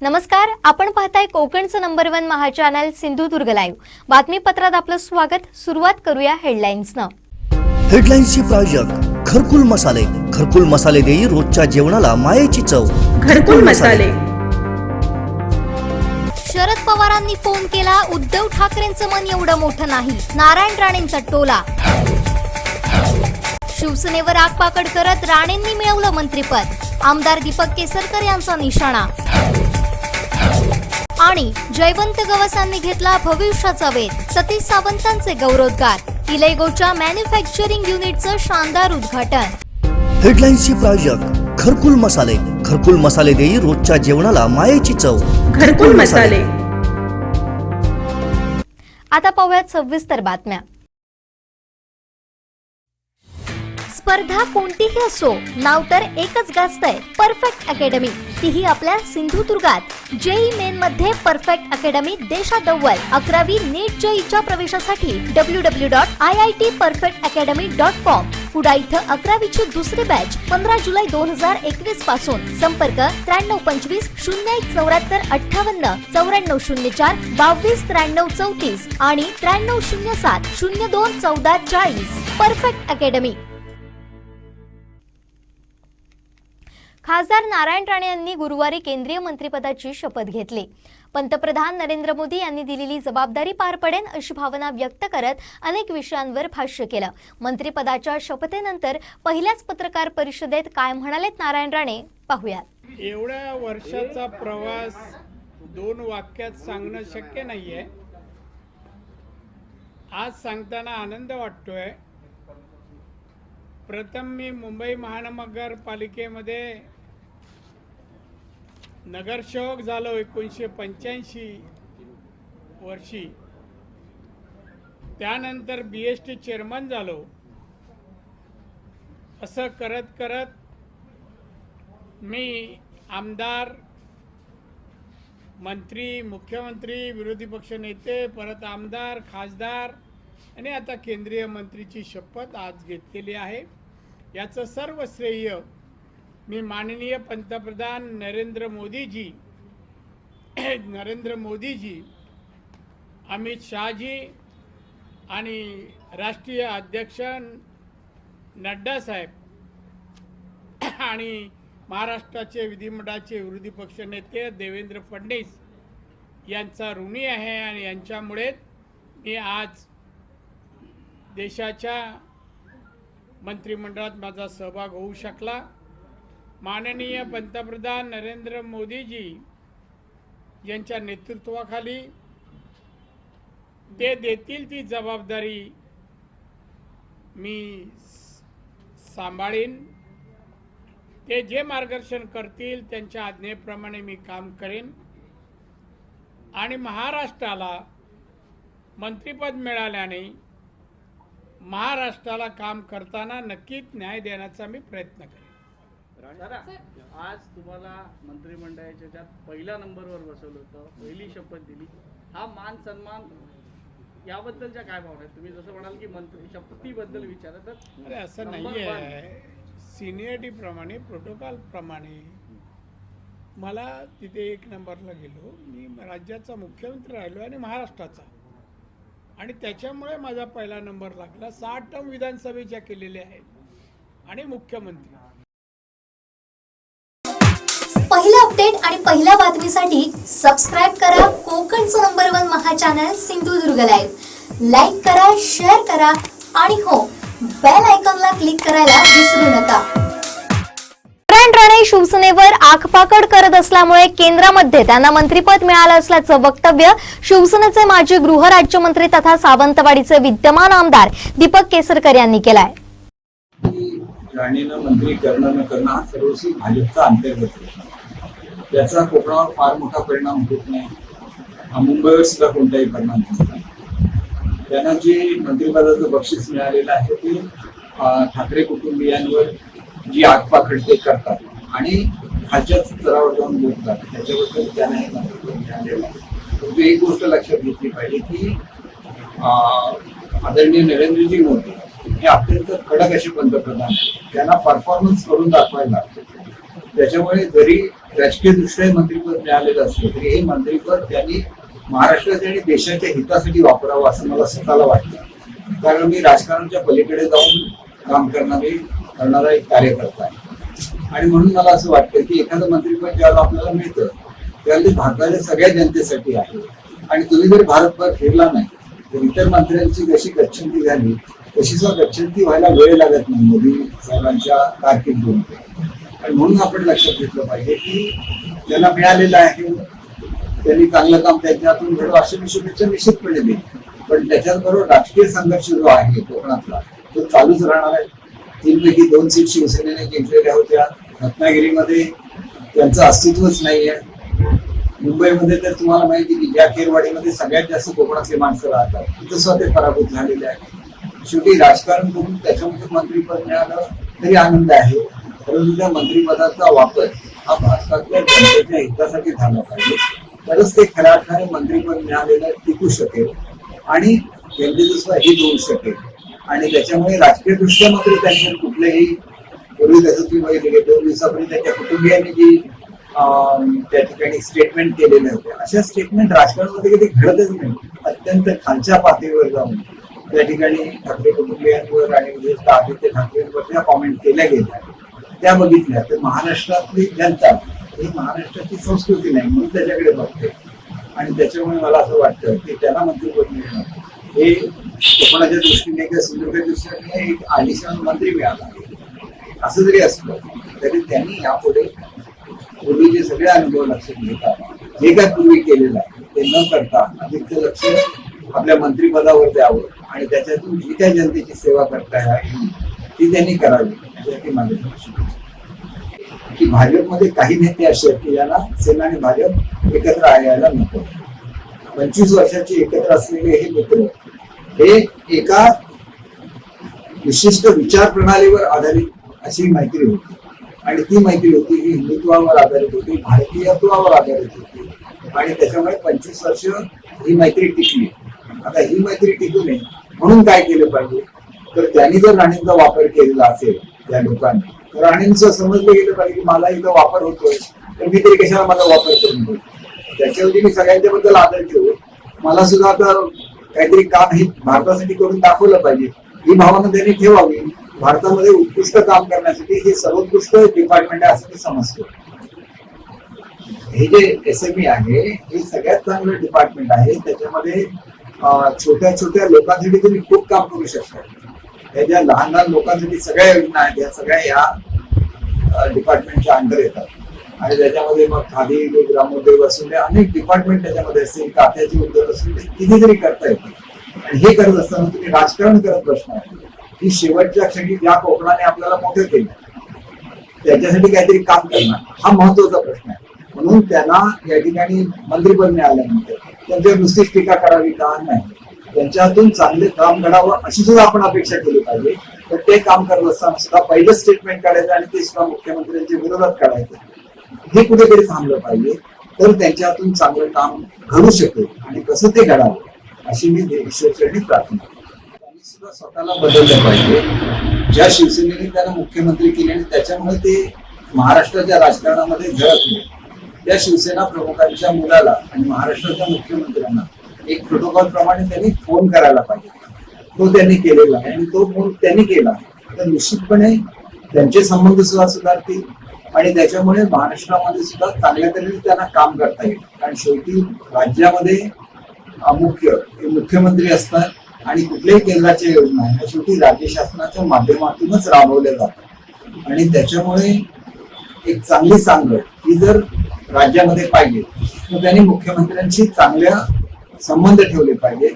नमस्कार, आपण पाहताय कोकणचं नंबर 1 महा चॅनल सिंधुदुर्ग लाईव्ह. बातमीपत्रात आपलं स्वागत. सुरुवात करूया हेडलाईन्सनं. हेडलाईन्सचे प्रायोजक घरकुल मसाले. घरकुल मसाले देई रोजच्या जेवणाला मायेची चव. घरकुल मसाले. शरद पवारांनी फोन केला, उद्धव ठाकरेंचं मन एवढं मोठं नाही. नारायण राणेंचा टोला. शिवसेनेवर आगपाकड करत राणेंनी मिळवलं मंत्रिपद. आमदार दीपक केसरकर यांचा निशाणा. आणि जयवंत गवसांनी घेतला भविष्याचा वेध. सतीश सावंतांचे गौरवोद्गार. इलेगोच्या मॅन्युफॅक्चरिंग युनिटचं शानदार उद्घाटन. हेडलाईन्सचे प्रायोजक घरकुल मसाले. घरकुल मसाले देई रोजच्या जेवणाला मायेची चव. घरकुल मसाले. आता पाहूयात सविस्तर बातम्या. स्पर्धा कोणतीही असो, नाव तर एकच गाजतंय, परफेक्ट अकॅडमी. तीही आपल्या सिंधुदुर्गात. जेई मेन मध्ये परफेक्ट अकॅडमी देशात अव्वल. 11वी नीट जेईच्या प्रवेशासाठी www.iitperfectacademy.com. पुढा इथं 11वीची दुसरी बॅच 15 जुलै 2021 पासून. संपर्क 9325 01 74 58 94 04 22 93 34 आणि 9307 02 14 40. Perfect academy. खासदार नारायण राणे यांनी गुरुवारी केंद्रीय मंत्रिपदाची शपथ घेतली. पंतप्रधान नरेंद्र मोदी यांनी दिलेली जबाबदारी पार पडेन अशी भावना व्यक्त करत अनेक विषयांवर भाष्य केलं. मंत्रिपदाच्या शपथेनंतर पहिल्याच पत्रकार परिषदेत काय म्हणालेत नारायण राणे, पाहूयात. एवढ्या वर्षाचा प्रवास 2 वाक्यात सांगणं शक्य नाहीये. आज सांगताना आनंद वाटतोय. प्रथम मी मुंबई महानगरपालिकेमध्ये नगरसेवक झालो 1985 वर्षी. त्यानंतर BST चेअरमन झालो. असं करत करत मी आमदार, मंत्री, मुख्यमंत्री, विरोधी पक्ष नेते, परत आमदार, खासदार आणि आता केंद्रीय मंत्रीची शपथ आज घेतलेली आहे. याचं सर्व श्रेय मी माननीय पंतप्रधान नरेंद्र मोदीजी, अमित शहाजी आणि राष्ट्रीय अध्यक्ष नड्डा साहेब आणि महाराष्ट्राचे विधिमंडळाचे विरोधी पक्ष नेते देवेंद्र फडणवीस यांचा ऋणी आहे. आणि यांच्यामुळे मी आज देशाच्या मंत्रिमंडळात माझा सहभाग होऊ शकला. माननीय पंतप्रधान नरेंद्र मोदीजी यांच्या नेतृत्वाखाली ते देतील ती जबाबदारी मी सांभाळीन. ते जे मार्गदर्शन करतील त्यांच्या आज्ञेप्रमाणे मी काम करेन. आणि महाराष्ट्राला मंत्रिपद मिळाल्याने महाराष्ट्राला काम करताना नक्कीच न्याय देण्याचा मी प्रयत्न करेन. आज तुम्हाला मंत्रिमंडळाच्या ज्यात पहिल्या नंबरवर बसवलं होतं, पहिली शपथ दिली, हा मान सन्मान याबद्दलच्या काय भावना आहेत? तुम्ही जसं म्हणाल की मंत्री शपथीबद्दल विचारत तर अरे असं नाही आहे. सिनियरिटी प्रमाणे, प्रोटोकॉल प्रमाणे मला तिथे 1 नंबरला गेलो. मी राज्याचा मुख्यमंत्री राहिलो आणि महाराष्ट्राचा, आणि त्याच्यामुळे माझा पहिला नंबर लागला. 60 टर्म विधानसभेच्या केलेल्या आहेत आणि मुख्यमंत्री. पहिला अपडेट आणि पहिल्या बातमीसाठी सबस्क्राइब करा कोकणचं नंबर 1 महा चॅनल सिंधुदुर्ग लाईव्ह. लाईक करा, शेअर करा आणि हो, बेल आयकॉनला क्लिक करायला विसरू नका. नारायण राणे शिवसेनेवर आगपाकड करत असल्यामुळे केंद्रामध्ये त्यांना मंत्रिपद मिळालं असल्याचं वक्तव्य शिवसेनेचे माजी गृहराज्यमंत्री तथा सावंतवाडीचे विद्यमान आमदार दीपक केसरकर यांनी केलाय. राणेनं मंत्री करणं न करणं हा सर्वस्वी भाजपचा अंतर्गत प्रश्न. त्याचा कोकणावर फार मोठा परिणाम होत नाही. मुंबईवर सुद्धा कोणताही परिणाम होत नाही. त्यांना जे मंत्रिपदाचं बक्षीस मिळालेलं आहे ते ठाकरे कुटुंबियांवर जी आगपाखड ते करतात आणि खालच्या स्तरावर जाऊन बोलतात, त्याच्याबद्दल त्यांना हे मंत्रिपद मिळालेलं आहे. परंतु एक गोष्ट लक्षात घेतली पाहिजे की आदरणीय नरेंद्रजी मोदी हे अत्यंत कडक असे पंतप्रधान, त्यांना परफॉर्मन्स करून दाखवायला लागते. त्याच्यामुळे जरी राजकीय दृष्ट्या मंत्रिपद मिळालेलं असलं तरी हे मंत्रिपद त्यांनी महाराष्ट्राच्या आणि देशाच्या हितासाठी वापरावं असं मला स्वतःला वाटतं. कारण मी राजकारणाच्या पलीकडे जाऊन काम करणारा एक कार्यकर्ता आहे आणि म्हणून मला असं वाटतं की एखादं मंत्रिपद ज्याला आपल्याला मिळतं त्याला ते भारताच्या सगळ्या जनतेसाठी आहे. आणि तुम्ही जर भारतभर फिरला नाही तर इतर मंत्र्यांची जशी गच्छंती झाली तशी सुद्धा गच्छंती व्हायला वेळ लागत नाही मोदी साहेबांच्या कारकिर्दीमध्ये. आणि म्हणून आपण लक्षात घेतलं पाहिजे की त्यांना मिळालेलं आहे त्यांनी चांगलं काम त्यांच्यातून घडव अशी मी शुभेच्छा निश्चितपणे देईन. पण त्याच्याचबरोबर राजकीय संघर्ष जो आहे कोकणातला तो चालूच राहणार आहे. 3 पैकी 2 सीट शिवसेनेने जिंकलेल्या होत्या. रत्नागिरीमध्ये त्यांचं अस्तित्वच नाहीये. मुंबईमध्ये तर तुम्हाला माहिती की ज्या खेरवाडीमध्ये सगळ्यात जास्त कोकणातले माणसं राहतात तिथं सुद्धा ते पराभूत झालेले आहेत. शेवटी राजकारण करून त्याच्यामध्ये मंत्रिपद मिळालं तरी आनंद आहे, परंतु त्या मंत्रिपदाचा वापर हा भारतातल्या जनतेच्या हितासाठी झाला पाहिजे. तरच ते खऱ्या अर्थाने मंत्रिपद मिळालेलं टिकू शकेल आणि जनतेचं सुद्धा हित होऊ शकेल. आणि त्याच्यामुळे राजकीय दृष्ट्या मात्र त्यांनी कुठलेही पूर्वी जसं तुम्ही बघितले 2 दिवसापूर्वी त्यांच्या कुटुंबियांनी जी त्या ठिकाणी स्टेटमेंट केलेले होते अशा स्टेटमेंट राजकारणामध्ये कधी घडतच नाही. अत्यंत खालच्या पातळीवर जाऊन त्या ठिकाणी ठाकरे कुटुंबियांवर आणि विशेषतः आदित्य ठाकरेंवर ज्या कॉमेंट केल्या गेल्या त्या बघितल्या तर महाराष्ट्रातली जनता ही महाराष्ट्राची संस्कृती नाही म्हणून त्याच्याकडे बघते. आणि त्याच्यामुळे मला असं वाटतं की त्याला मंत्रिपद मिळणं हे कोकणाच्या दृष्टीने किंवा सिंधुदुर्गाच्या दृष्टीने एक आलिशान मंत्री मिळाला असं जरी असलं तरी त्यांनी यापुढे पूर्वीचे सगळे अनुभव लक्षात घेतात जे काय पूर्वी केलेलं आहे ते न करता अधिकचं लक्ष आपल्या मंत्रिपदावर द्यावं आणि त्याच्यातून जी काय जनतेची सेवा करता येईल ती त्यांनी करावी याची माझी की भाजपमध्ये काही नेते असे आहेत की यांना सेना आणि भाजप एकत्र यायला नको. 25 वर्षाचे एकत्र असलेले हे मित्र हे एका विशिष्ट विचार प्रणालीवर आधारित अशी मैत्री होती आणि ती मैत्री होती ही हिंदुत्वावर आधारित होती, भारतीयत्वावर आधारित होती आणि त्याच्यामुळे 25 वर्ष ही मैत्री टिकली. आता ही मैत्री टिकू नये म्हणून काय केलं पाहिजे तर त्यांनी जर राणींचा वापर केलेला असेल त्या लोकांनी तर राणींचं समजलं गेलं पाहिजे की मला इथं वापर होतोय तर मी तरी कशाला माझा वापर करून घेऊ. त्याच्यावरती मी सगळ्यांच्या बद्दल आदर ठेवू. मला सुद्धा आता काहीतरी काम हे भारतासाठी करून दाखवलं पाहिजे ही भावना त्यांनी ठेवावी. भारतामध्ये उत्कृष्ट काम करण्यासाठी हे सर्वोत्कृष्ट डिपार्टमेंट आहे असं मी समजतो. हे जे SME आहे हे सगळ्यात चांगलं डिपार्टमेंट आहे. त्याच्यामध्ये छोट्या छोट्या लोकांसाठी तुम्ही खूप काम करू शकता. या ज्या लहान लहान लोकांसाठी सगळ्या योजना आहेत या सगळ्या या डिपार्टमेंटच्या अंडर येतात आणि त्याच्यामध्ये मग खादी ग्रामोद्योग असून अनेक डिपार्टमेंट त्याच्यामध्ये असतील, काथ्याचे उद्योग असतील ते कितीतरी करता येते. आणि हे करत असताना तुम्ही राजकारण करत बसणार की शेवटच्या क्षणी ज्या कोकणाने आपल्याला मोठं केलं त्याच्यासाठी काहीतरी काम करणार हा महत्वाचा प्रश्न आहे. म्हणून त्यांना या ठिकाणी मंत्रिपद मिळाल्यानंतर त्यांच्यावर नुसतीच टीका करावी का नाही, त्यांच्यातून चांगले काम घडावं अशी सुद्धा आपण अपेक्षा केली पाहिजे. तर ते काम करत असताना सुद्धा पहिलं स्टेटमेंट काढायचं आणि ते सुद्धा मुख्यमंत्र्यांच्या विरोधात काढायचं हे कुठेतरी थांबलं पाहिजे. तर त्यांच्यातून चांगलं काम घडू शकेल आणि कसं ते घडावं अशी मी ईश्वरचरणी प्रार्थना करतो. त्यांनी सुद्धा स्वतःला बदललं पाहिजे. ज्या शिवसेनेने त्यांना मुख्यमंत्री केले आणि त्याच्यामुळे ते महाराष्ट्राच्या राजकारणामध्ये झळकले त्या शिवसेना प्रमुखांच्या मुलाला आणि महाराष्ट्राच्या मुख्यमंत्र्यांना एक प्रोटोकॉल प्रमाणे त्यांनी फोन करायला पाहिजे. तो त्यांनी केलेला आहे आणि तो फोन त्यांनी केला तर निश्चितपणे त्यांचे संबंध सुद्धा सुधारतील आणि त्याच्यामुळे महाराष्ट्रामध्ये सुद्धा चांगल्या तऱ्हेने त्यांना काम करता येईल. कारण शेवटी राज्यामध्ये मुख्यमंत्री असतात आणि कुठल्याही केंद्राच्या योजना ह्या शेवटी राज्य शासनाच्या माध्यमातूनच राबवल्या जातात आणि त्याच्यामुळे एक चांगली सांगड ही जर राज्यामध्ये पाहिजे तर त्यांनी मुख्यमंत्र्यांशी चांगल्या संबंध ठेवले पाहिजे.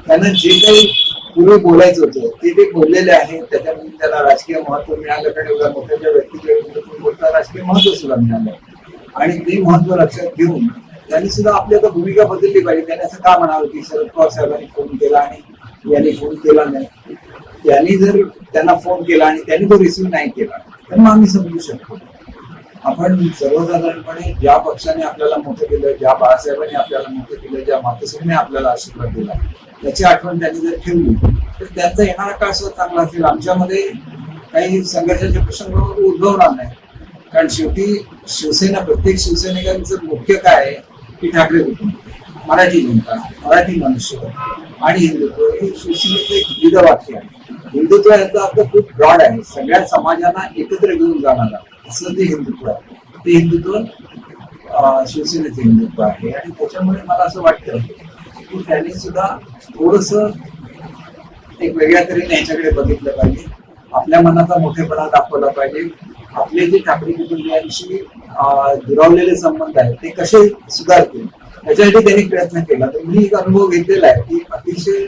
त्यांना जे काही पूर्वी बोलायचं होतं ते बोललेले आहे. त्याच्यामध्ये त्याला राजकीय महत्व मिळालं कारण एवढ्या मोठ्या व्यक्तीच्या बोलता राजकीय महत्व सुद्धा मिळालं आणि ते महत्व लक्षात घेऊन त्यांनी सुद्धा आपली आता भूमिका बदलली पाहिजे. त्यांनी असं का म्हणावं की शरद पवार साहेबांनी फोन केला आणि यांनी फोन केला नाही. त्यांनी जर त्यांना फोन केला आणि त्यांनी तो रिसिव्ह नाही केला तर मग आम्ही समजू शकतो. आपण सर्वसाधारणपणे ज्या पक्षाने आपल्याला मोठं केलं, ज्या बाळासाहेबांनी आपल्याला मोठं केलं, ज्या मातोश्रीने आपल्याला आशीर्वाद दिला त्याची आठवण त्यांनी जर ठेवली तर त्यांचा येणारा काळ सुद्धा चांगला असेल. आमच्यामध्ये काही संघर्षाचे प्रसंग उद्भवणार नाही कारण शेवटी शिवसेना, प्रत्येक शिवसैनिकांचं मुख्य काय आहे की ठाकरे कुटुंब, मराठी जनता, मराठी मनुष्य आणि हिंदुत्व हे शिवसेनेचं एक विविध वाक्य आहे. हिंदुत्व याचा अर्थ खूप ब्रॉड आहे, सगळ्या समाजांना एकत्र घेऊन जाणारा असं ते हिंदुत्व आहे. ते हिंदुत्व शिवसेनेचं हिंदुत्व आहे. आणि त्याच्यामुळे मला असं वाटतं की त्यांनी सुद्धा थोडस एक वेगळ्या तऱ्हेने याच्याकडे बघितलं पाहिजे, आपल्या मनाचा मोठेपणा दाखवला पाहिजे. आपले जे ठाकरे कुटुंबियांशी दुरावलेले संबंध आहेत ते कसे सुधारतील याच्यासाठी त्यांनी प्रयत्न केला. तर मी एक अनुभव घेतलेला आहे की अतिशय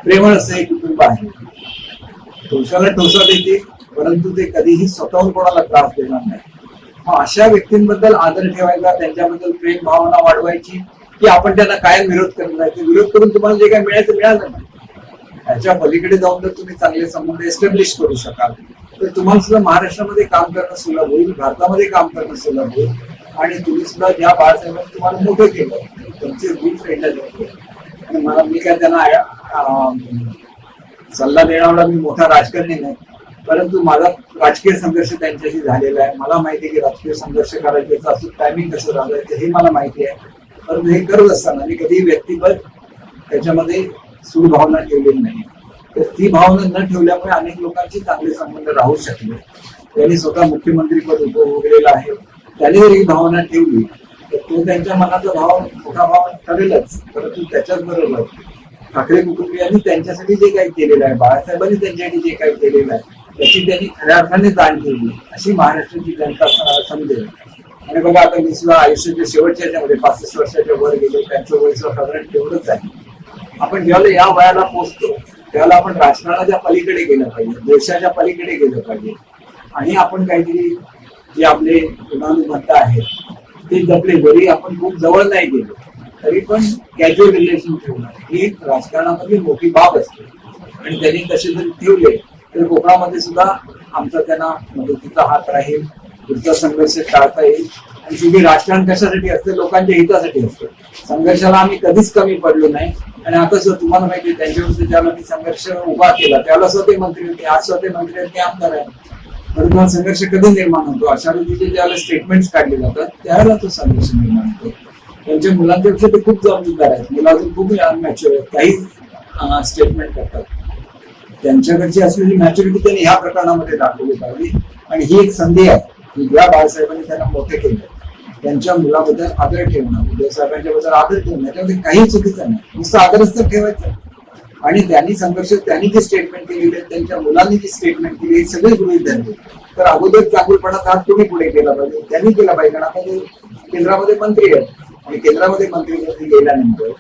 प्रेमळ असं एक कुटुंब आहे. ठोसाला ठोसा देते, परंतु ते कधीही स्वतःहून कोणाला त्रास देणार नाही. मग अशा व्यक्तींबद्दल आदर ठेवायचा, त्यांच्याबद्दल प्रेम भावना वाढवायची की आपण त्यांना कायम विरोध करत राहायचं. विरोध करून तुम्हाला जे काय मिळायचं मिळालं नाही. त्याच्या पलीकडे जाऊन जर तुम्ही चांगले संबंध एस्टॅब्लिश करू शकाल तर तुम्हाला सुद्धा महाराष्ट्रामध्ये काम करणं सुलभ होईल, भारतामध्ये काम करणं सुलभ होईल. आणि तुम्ही सुद्धा ज्या बाळासाहेबांनी तुम्हाला मोठं केलं त्यांचे गुण फेडले जाते. आणि मी काय त्यांना सल्ला देणारा मी मोठा राजकारणी नाही, परंतु माझा राजकीय संघर्ष त्यांच्याशी झालेला आहे. मला माहिती आहे की राजकीय संघर्ष करायचं असं टायमिंग कसं झालं हे मला माहिती आहे. परंतु हे करत असताना मी कधीही व्यक्तिगत त्याच्यामध्ये सूडभावना ठेवलेली नाही. तर ती भावना न ठेवल्यामुळे अनेक लोकांचे चांगले संबंध राहू शकले. त्यांनी स्वतः मुख्यमंत्री पद उपभोगलेलं आहे. त्यांनी जर ही भावना ठेवली तर तो त्यांच्या मनाचा भाव मोठा भाव ठरेलच. परंतु त्याच्याच बरोबर ठाकरे कुटुंबियांनी त्यांच्यासाठी जे काही केलेलं आहे, बाळासाहेबांनी त्यांच्यासाठी जे काही केलेलं आहे त्याची त्यांनी खऱ्या अर्थाने जाण ठेवली अशी महाराष्ट्राची जनता समजेल. आणि बघा आता मी सुद्धा आयुष्याच्या शेवटच्या याच्यामध्ये 65 वर्षाच्या वर गेले, त्यांचं वय साधारण तेवढंच आहे. आपण जेव्हा या वयाला पोहोचतो त्यावेळेला आपण राजकारणाच्या पलीकडे गेलं पाहिजे, देशाच्या पलीकडे गेलं पाहिजे. आणि आपण काहीतरी जे आपले गुणानुबंध आहेत ते जपले, जरी आपण खूप जवळ नाही गेलो तरी पण कॅज्युअल रिलेशन ठेवणं ही राजकारणामधली मोठी बाब असते. आणि त्यांनी तसे जर ठेवले तर कोकणामध्ये सुद्धा आमचा त्यांना मदतीचा हात राहील, पुढचा संघर्ष टाळता येईल. आणि शेवटी राजकारण कशासाठी असते? लोकांच्या हितासाठी असते. संघर्षाला आम्ही कधीच कमी पडलो नाही. आणि आता सुद्धा तुम्हाला माहिती आहे त्यांच्याविरुद्ध ज्यावेळेला मी संघर्ष उभा केला त्यावेळेला स्वतः मंत्री होते, आज स्वतः मंत्री आहेत, ते आमदार आहे. परंतु हा संघर्ष कधी निर्माण होतो? अशा रीतीचे ज्यावेळेला स्टेटमेंट्स काढले जातात त्यावेळेला तो संघर्ष निर्माण होतो. त्यांच्या मुलांपेक्षा ते खूप जबाबदार आहेत. मुलं अजून खूप मॅच्युअर आहेत, काही स्टेटमेंट करतात. त्यांच्याकडची असलेली मॅच्युरिटी त्यांनी ह्या प्रकरणामध्ये दाखवली पाहिजे. आणि ही एक संधी आहे की ज्या बाळासाहेबांनी त्यांना मोठे केलं त्यांच्या मुलाबद्दल आदर ठेवणं, उदय साहेबांच्या बद्दल आदर ठेवणं त्यामध्ये काही चुकीचं नाही, नुसतं आदरच तर ठेवायचं. आणि त्यांनी संघर्ष, त्यांनी जे स्टेटमेंट केलेले, त्यांच्या मुलांनी जी स्टेटमेंट केली हे सगळे गृहीत धरले. तर अगोदर चांगुलपणाचा हात तुम्ही पुढे केला पाहिजे, त्यांनी केला पाहिजे. कारण आता ते केंद्रामध्ये मंत्री आहेत आणि केंद्रामध्ये मंत्री गेल्यानंतर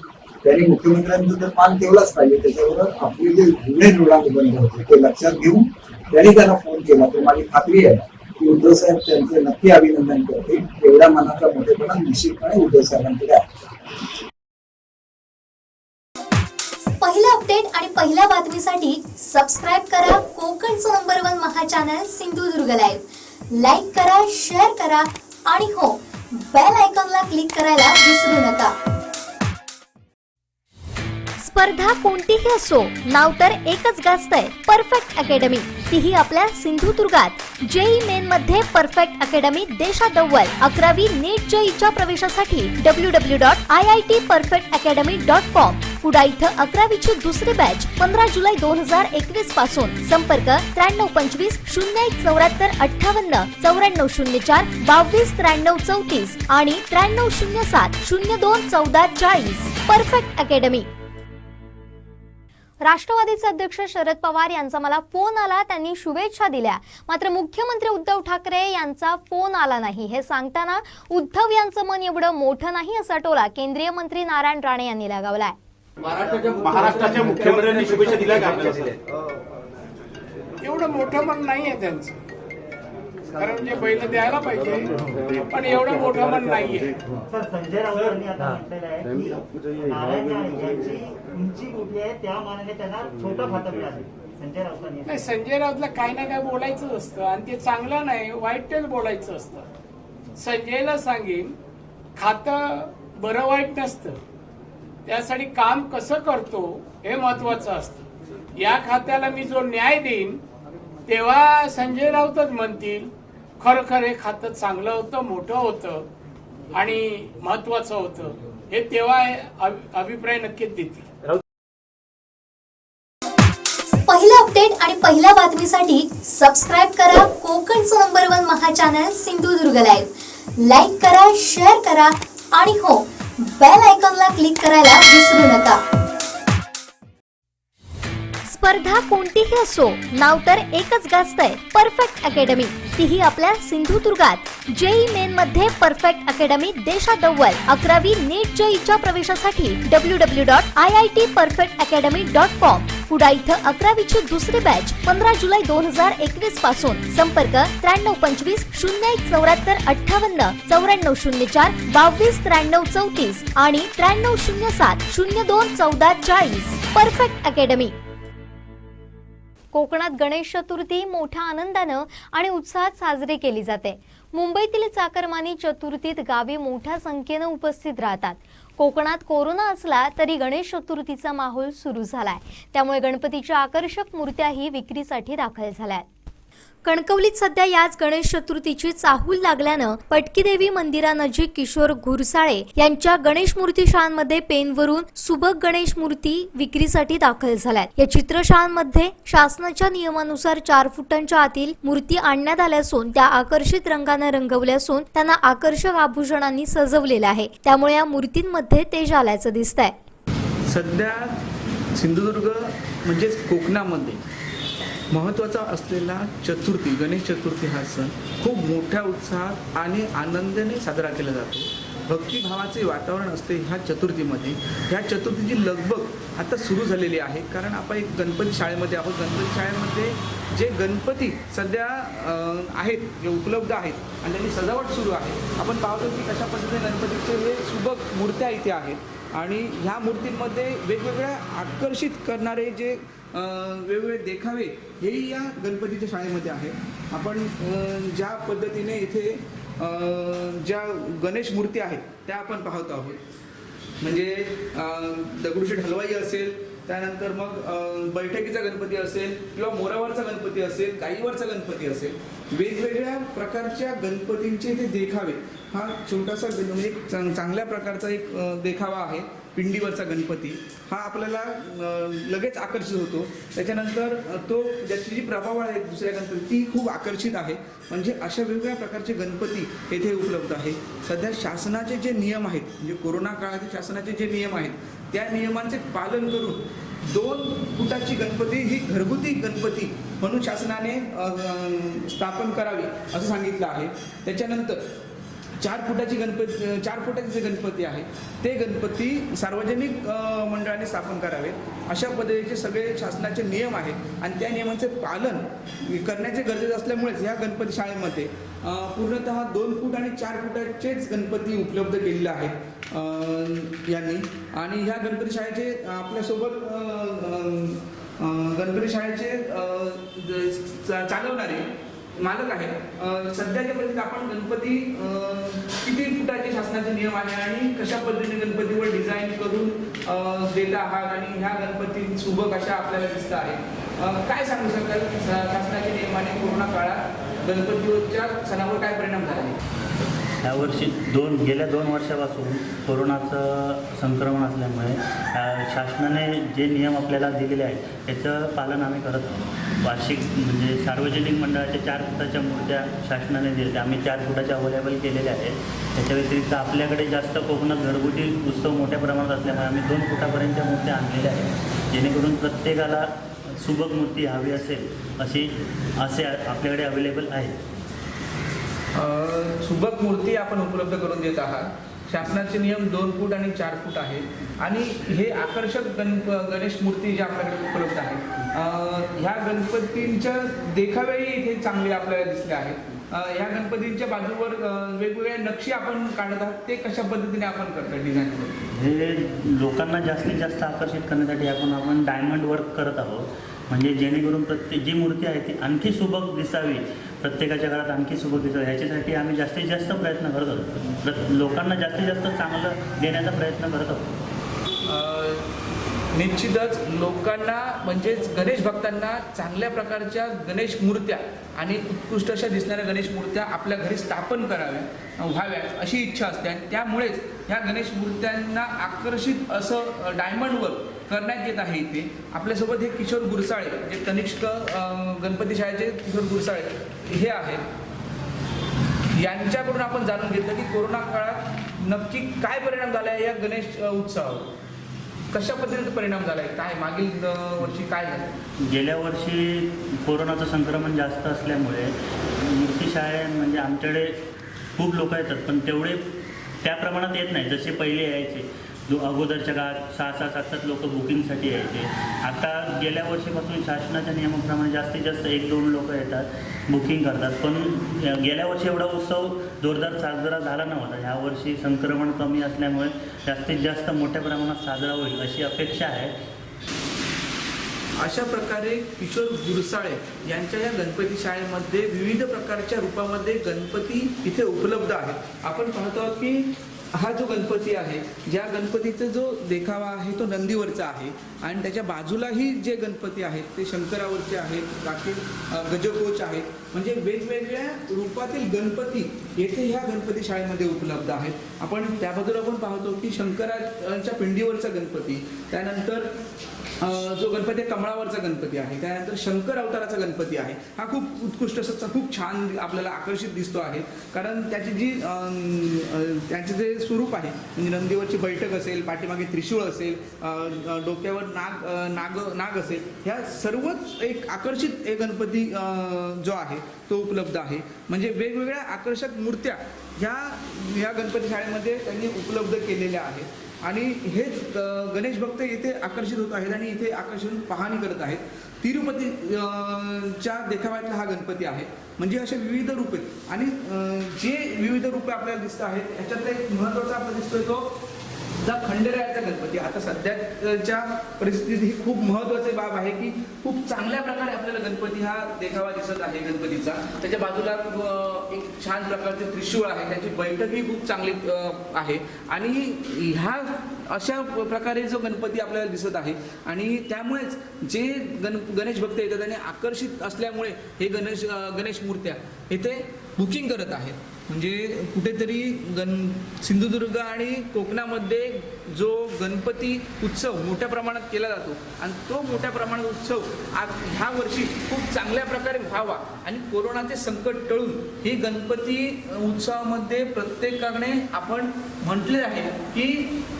त्यांनी मुख्यमंत्र्यांचा तर मान ठेवलाच पाहिजे. त्याच्याबरोबर आपले जे जुने रुळानुबंध होते ते लक्षात घेऊन त्यांनी त्यांना फोन केला. तर माझी खात्री आहे की उद्धव साहेब त्यांचे नक्की अभिनंदन करतील. एवढ्या मनाचा मोठेपणा निश्चितपणे उद्धव साहेबांकडे आहे. पहिलं अपडेट आणि पहिल्या बातमीसाठी सबस्क्राईब करा कोकणचं नंबर 1 महा चॅनल सिंधुदुर्ग लाईव्ह. लाईक करा, शेअर करा आणि हो, बेल आयकॉनला क्लिक करायला विसरू नका. स्पर्धा कोणतीही असो, नाव तर एकच गाजतंय, परफेक्ट अकॅडमी. तीही आपल्या सिंधुदुर्गात. जेई मेन मध्ये परफेक्ट अकॅडमी देशात अव्वल. 11वी नीट जेईच्या प्रवेशासाठी www.iitperfectacademy.com. कुडा इथं 11वीची दुसरी बॅच 15 जुलै 2021 पासून. संपर्क 9325 01 74 58 9404 22 93 34 आणि 9307 02 14 40. Perfect academy. राष्ट्रवादीचे अध्यक्ष शरद पवार यांचा मला फोन आला, त्यांनी शुभेच्छा दिल्या. मात्र मुख्यमंत्री उद्धव ठाकरे यांचा फोन आला नाही. हे सांगताना उद्धव यांचं मन एवढं मोठं नाही असा टोला केंद्रीय मंत्री नारायण राणे यांनी लगावलाय. महाराष्ट्राच्या मुख्यमंत्र्यांनी शुभेच्छा दिल्या का आपल्याला? एवढं मोठं मन नाही आहे त्यांचं, कारण जे पहिलं द्यायला पाहिजे पण एवढं मोठं मन नाहीये. सर, संजय राऊतांनी आता म्हटलेलं आहे की नारायण यांची उंची मोठी आहे, त्या मानाने त्यांना छोटं खातं मिळालं. संजय राऊतांनी नाही, संजय राऊतला काही ना काय बोलायचं असतं आणि ते चांगलं नाही, वाईट तेच बोलायचं असतं. संजयला सांगेन खातं बरं वाईट नसतं, त्यासाठी काम कसं करतो हे महत्वाचं असतं. या खात्याला मी जो न्याय देईन तेव्हा संजय राऊतच म्हणतील, खरोखर हे खातं चांगलं होतं, मोठं होतं आणि महत्वाचं होतं हे तेव्हा अभिप्राय नक्कीच देतील. पहिलं अपडेट आणि पहिल्या बातमीसाठी सबस्क्राईब करा कोकणचं नंबर 1 महा चॅनल सिंधुदुर्ग लाईव्ह. लाईक करा, शेअर करा आणि हो, बेल आयकॉनला क्लिक करायला विसरू नका. स्पर्धा कोणतीही असो, नाव तर एकच गाजतंय, परफेक्ट अकॅडमी. तीही आपल्या सिंधुदुर्गात. जेई मेन मध्ये परफेक्ट अकॅडमी देशात अव्वल. 11वी नीट जेईच्या प्रवेशासाठी www.iitperfectacademy.com. कुडा इथं 11वीची दुसरी बॅच 15 जुलै 2021 पासून. संपर्क 9325 01 74 58 9404 22 93 34 आणि 9307 02 14 40. Perfect academy. कोकणात गणेश चतुर्थी मोठ्या आनंदानं आणि उत्साहात साजरी केली जाते. मुंबईतील चाकरमानी चतुर्थीत गावी मोठ्या संख्येनं उपस्थित राहतात. कोकणात कोरोना असला तरी गणेश चतुर्थीचा माहोल सुरू झालाय. त्यामुळे गणपतीच्या आकर्षक मूर्त्याही विक्रीसाठी दाखल झाल्यात. कणकवलीत सध्या याच गणेश चतुर्थीची चाहूल लागल्यानं पटकीदेवी मंदिरानजीक किशोर घुरसाळे यांच्या गणेश मूर्ती शाळांमध्ये पेनवरून सुबक गणेश मूर्ती विक्रीसाठी दाखल झाल्यात. या चित्रशाळांमध्ये शासनाच्या नियमानुसार 4 फुटांच्या आतील मूर्ती आणण्यात आल्या असून त्या आकर्षित रंगाने रंगवल्या असून त्यांना आकर्षक आभूषणांनी सजवलेलं आहे. त्यामुळे या मूर्तींमध्ये तेज आल्याचं दिसतंय. सध्या सिंधुदुर्ग म्हणजेच कोकणामध्ये महत्त्वाचा असलेला चतुर्थी, गणेश चतुर्थी हा सण खूप मोठ्या उत्साहात आणि आनंदाने साजरा केला जातो. भक्तिभावाचे वातावरण असते ह्या चतुर्थीमध्ये. ह्या चतुर्थीची लगबग आता सुरू झालेली आहे, कारण आपण एक गणपती शाळेमध्ये आहोत. गणपती शाळेमध्ये जे गणपती सध्या आहेत, जे उपलब्ध आहेत आणि त्यांची सजावट सुरू आहे. आपण पाहतो की कशा पद्धतीने गणपतीचे हे सुबक मूर्त्या इथे आहेत आणि ह्या मूर्तींमध्ये वेगवेगळ्या आकर्षित करणारे जे वेगवेगळे देखावे हेही या गणपतीच्या शाळेमध्ये आहे. आपण ज्या पद्धतीने इथे ज्या गणेश मूर्ती आहेत त्या आपण पाहत आहोत. म्हणजे दगडूशेठ हलवाई असेल, त्यानंतर मग बैठकीचा गणपती असेल किंवा मोरावरचा गणपती असेल, गाईवरचा गणपती असेल, वेगवेगळ्या प्रकारच्या गणपतींचे इथे देखावे. हा छोटासा म्हणजे एक चांगल्या प्रकारचा एक देखावा आहे. पिंडीवरचा गणपती हा आपल्याला लगेच आकर्षित होतो. त्याच्यानंतर तो ज्याची जी प्रभावळ आहे दुसऱ्या गणपती ती खूप आकर्षित आहे. म्हणजे अशा वेगवेगळ्या प्रकारचे गणपती येथे उपलब्ध आहे. सध्या शासनाचे जे नियम आहेत, म्हणजे कोरोना काळातील शासनाचे जे नियम आहेत त्या नियमांचे पालन करून 2 फुटाची गणपती ही घरगुती गणपती म्हणून शासनाने स्थापन करावी असं सांगितलं आहे. त्याच्यानंतर 4 फुटाचे जे गणपती आहे ते गणपती सार्वजनिक मंडळाने स्थापन करावेत. अशा पद्धतीचे सगळे शासनाचे नियम आहेत आणि त्या नियमांचे पालन करण्याचे गरजेचे असल्यामुळेच ह्या गणपती शाळेमध्ये पूर्णतः 2 फूट आणि 4 फुटाचेच गणपती उपलब्ध केलेले आहेत यांनी. आणि ह्या गणपती शाळेचे आपल्यासोबत गणपती शाळेचे चालवणारे मालक आहेत. सध्याच्या परिस्थितीत आपण गणपती किती फुटाचे शासनाचे नियम आहे आणि कशा पद्धतीने गणपतीवर डिझाईन करून देत आहात आणि ह्या गणपती सुबक अशा आपल्याला दिसत आहेत. काय सांगू शकाल शासनाच्या नियमाने कोरोना काळात गणपतीच्या सणावर काय परिणाम झाला आहे? यावर्षी गेल्या 2 वर्षापासून कोरोनाचं संक्रमण असल्यामुळे शासनाने जे नियम आपल्याला दिलेले आहेत त्याचं पालन आम्ही करत आहोत. वार्षिक म्हणजे सार्वजनिक मंडळाच्या 4 फुटाच्या मूर्त्या शासनाने दिल्या, आम्ही 4 फुटाच्या अवेलेबल केलेल्या आहेत. त्याच्या व्यतिरिक्त आपल्याकडे जास्त कोकणात घरगुती उत्सव मोठ्या प्रमाणात असल्यामुळे आम्ही 2 फुटापर्यंतच्या मूर्त्या आणलेल्या आहेत, जेणेकरून प्रत्येकाला सुबक मूर्ती हवी असेल असे आपल्याकडे अवेलेबल आहे. सुबक मूर्ती आपण उपलब्ध करून देत आहात. शासनाचे नियम 2 फूट आणि 4 फूट आहेत आणि हे आकर्षक गणेश मूर्ती ज्या आपल्याकडे उपलब्ध आहेत ह्या गणपतींच्या देखावेही इथे चांगले आपल्याला दिसले आहेत. ह्या गणपतींच्या बाजूवर वेगवेगळ्या नक्षी आपण काढत आहात, ते कशा पद्धतीने आपण करतो डिझाईन करून? हे लोकांना जास्तीत जास्त आकर्षित करण्यासाठी आपण डायमंड वर्क करत आहोत. म्हणजे जेणेकरून जी मूर्ती आहे ती आणखी सुबक दिसावी, प्रत्येकाच्या घरात आणखी सुबक दिसावी, ह्याच्यासाठी आम्ही जास्तीत जास्त प्रयत्न करत आहोत. लोकांना जास्तीत जास्त चांगलं देण्याचा प्रयत्न करत आहोत. निश्चितच लोकांना म्हणजेच गणेश भक्तांना चांगल्या प्रकारच्या गणेश मूर्त्या आणि उत्कृष्ट अशा दिसणाऱ्या गणेश मूर्त्या आपल्या घरी स्थापन कराव्या व्हाव्यात अशी इच्छा असते आणि त्यामुळेच ह्या गणेश मूर्त्यांना आकर्षित असं डायमंड वर्क करण्यात येत आहे. इथे आपल्यासोबत हे किशोर गुरसाळे जे तनिष्क गणपती शाळेचे किशोर गुरसाळे हे आहेत. यांच्याकडून आपण जाणून घेतलं की कोरोना काळात नक्की काय परिणाम झाला आहे या गणेश उत्सवावर, कशा पद्धतीचा परिणाम झाला आहे, काय मागील वर्षी काय झालं. गेल्या वर्षी कोरोनाचं संक्रमण जास्त असल्यामुळे मूर्तीशाळे म्हणजे आमच्याकडे खूप लोक येतात पण तेवढे त्या प्रमाणात येत नाही जसे पहिले यायचे. अगोदरच्या काळात 6-7 लोक बुकिंगसाठी यायचे. आता गेल्या वर्षीपासून शासनाच्या नियमाप्रमाणे जास्तीत जास्त 1-2 लोक येतात बुकिंग करतात. पण गेल्या वर्षी एवढा उत्सव जोरदार साजरा झाला नव्हता. यावर्षी संक्रमण कमी असल्यामुळे जास्तीत जास्त मोठ्या प्रमाणात साजरा होईल अशी अपेक्षा आहे. अशा प्रकारे किशोर गुरसाळे यांच्या या गणपती शाळेमध्ये विविध प्रकारच्या रूपामध्ये गणपती इथे उपलब्ध आहेत. आपण पाहतो आहोत की हा जो गणपती आहे, ज्या गणपतीचा जो देखावा आहे तो नंदीवरचा आहे आणि त्याच्या बाजूलाही जे गणपती आहेत ते शंकरावरचे आहेत, बाकी गजकोच आहेत. म्हणजे वेगवेगळ्या रूपातील गणपती येथे ह्या गणपती शाळेमध्ये उपलब्ध आहेत. आपण त्या बाजूला पण पाहतो की शंकराच्या पिंडीवरचा गणपती, त्यानंतर जो गणपती कमळावरचा गणपती आहे, त्यानंतर शंकर अवताराचा गणपती आहे. हा खूप उत्कृष्ट असा खूप छान आपल्याला आकर्षित दिसतो आहे. कारण त्याची जी त्याचे जे स्वरूप आहे म्हणजे नंदीवरची बैठक असेल, पाठीमागे त्रिशूळ असेल, डोक्यावर नाग असेल, ह्या सर्वच एक आकर्षित एक गणपती जो आहे तो उपलब्ध आहे. म्हणजे वेगवेगळ्या आकर्षक मूर्त्या ह्या गणपती शाळेमध्ये त्यांनी उपलब्ध केलेल्या आहेत आणि हेच गणेश भक्त येथे आकर्षित होत आहेत आणि इथे आकर्षण पाहणी करत आहेत. तिरुपती च्या देखाव्यातला हा गणपती आहे. म्हणजे असे विविध रूपे आणि जे विविध रूपे आपल्याला दिसत आहेत याच्यातला एक महत्त्वाचा आपल्याला दिसतोय तो खंडेरायाचा गणपती. आता सध्याच्या परिस्थितीत ही खूप महत्त्वाची बाब आहे की खूप चांगल्या प्रकारे आपल्याला गणपती हा देखावा दिसत आहे गणपतीचा. त्याच्या बाजूला एक छान प्रकारचे त्रिशूळ आहे, त्याची बैठकही खूप चांगली आहे आणि ह्या अशा प्रकारे जो गणपती आपल्याला दिसत आहे आणि त्यामुळेच जे गणेश भक्त येतात आणि आकर्षित असल्यामुळे हे गणेश मूर्त्या इथे बुकिंग करत आहेत. म्हणजे कुठेतरी सिंधुदुर्ग आणि कोकणामध्ये जो गणपती उत्सव मोठ्या प्रमाणात केला जातो आणि तो मोठ्या प्रमाणात उत्सव ह्या वर्षी खूप चांगल्या प्रकारे व्हावा आणि कोरोनाचे संकट टळून ही गणपती उत्सवामध्ये प्रत्येकाने आपण म्हटले आहे की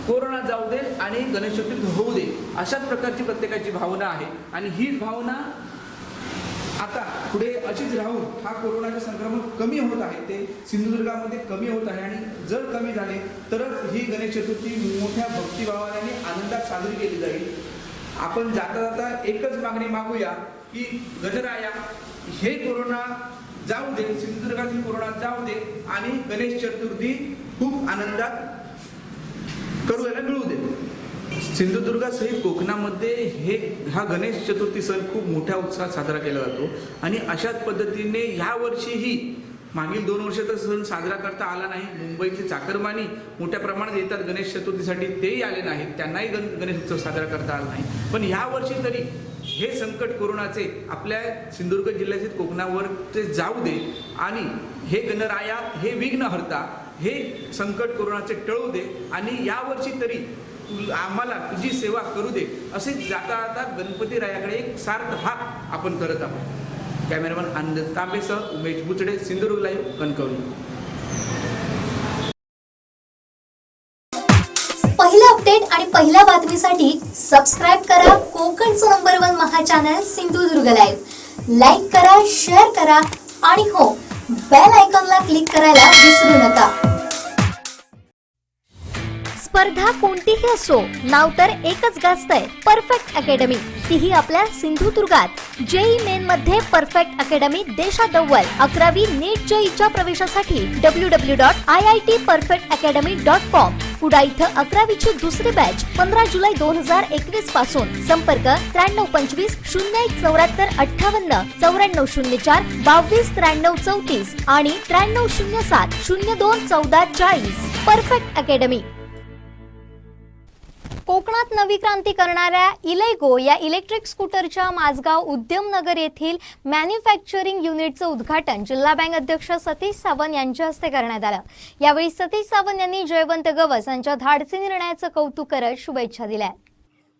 कोरोना जाऊ दे आणि गणेश चतुर्थी होऊ दे, अशाच प्रकारची प्रत्येकाची भावना आहे. आणि ही भावना आता पुढे अशीच राहून हा कोरोनाचे संक्रमण कमी होत आहे, ते सिंधुदुर्गामध्ये कमी होत आहे आणि जर कमी झाले तरच ही गणेश चतुर्थी मोठ्या भक्तिभावाने आणि आनंदात साजरी केली जाईल. आपण जाता जाता एकच मागणी मागूया की गणराया हे कोरोना जाऊ दे, सिंधुदुर्गातील कोरोना जाऊ दे आणि गणेश चतुर्थी खूप आनंदात करूयाला मिळू दे. सिंधुदुर्गासहित कोकणामध्ये हा गणेश चतुर्थी सण खूप मोठ्या उत्साहात साजरा केला जातो आणि अशाच पद्धतीने ह्या वर्षीही मागील 2 वर्ष तर सण साजरा करता आला नाही. मुंबईचे चाकरमानी मोठ्या प्रमाणात येतात गणेश चतुर्थीसाठी, तेही आले नाहीत, त्यांनाही गणेश उत्सव साजरा करता आला नाही. पण ह्या वर्षी तरी हे संकट कोरोनाचे आपल्या सिंधुदुर्ग जिल्ह्याचे कोकणावर ते जाऊ दे आणि हे गणराया हे विघ्न हरता हे संकट कोरोनाचे टळू दे आणि यावर्षी तरी आम्हाला तुझी सेवा करू दे असे जाता जाता गणपती रायाकडे एक सार्थ हाक आपण करत आहोत. कॅमेरामॅन आनंद तांबेसह उमेश बुचडे, सिंधुदुर्ग लाईव्ह, कणकवली. पहिला अपडेट आणि पहिल्या बातमीसाठी सबस्क्राईब करा कोकणचं नंबर 1 महा चॅनल सिंधुदुर्ग लाईव्ह. लाईक करा, शेअर करा आणि हो, बेल आयकॉनला क्लिक करायला विसरू नका. स्पर्धा कोणतीही असो, नाव तर एकच गाजतंय, परफेक्ट अकॅडमी. तीही आपल्या सिंधुदुर्गात. जेई मेन मध्ये परफेक्ट अकॅडमी देशात अव्वल. 11वी नीट जेईच्या प्रवेशासाठी www.iitperfectacademy.com. कुडा इथं 11वीची दुसरी बॅच 15 जुलै 2021 पासून. संपर्क 9325 01 74 58 94 04 22 93 34 आणि 9307 02 14 40. Perfect academy. कोकणात नवी क्रांती करणाऱ्या इलेगो या इलेक्ट्रिक स्कूटरच्या माझगाव उद्यमनगर येथील मॅन्युफॅक्चरिंग युनिटचं उद्घाटन जिल्हा बँक अध्यक्ष सतीश सावंत यांच्या हस्ते करण्यात आलं। यावेळी सतीश सावंत यांनी जयवंत गवस यांच्या धाडसी निर्णयाचं कौतुक करत शुभेच्छा दिल्या।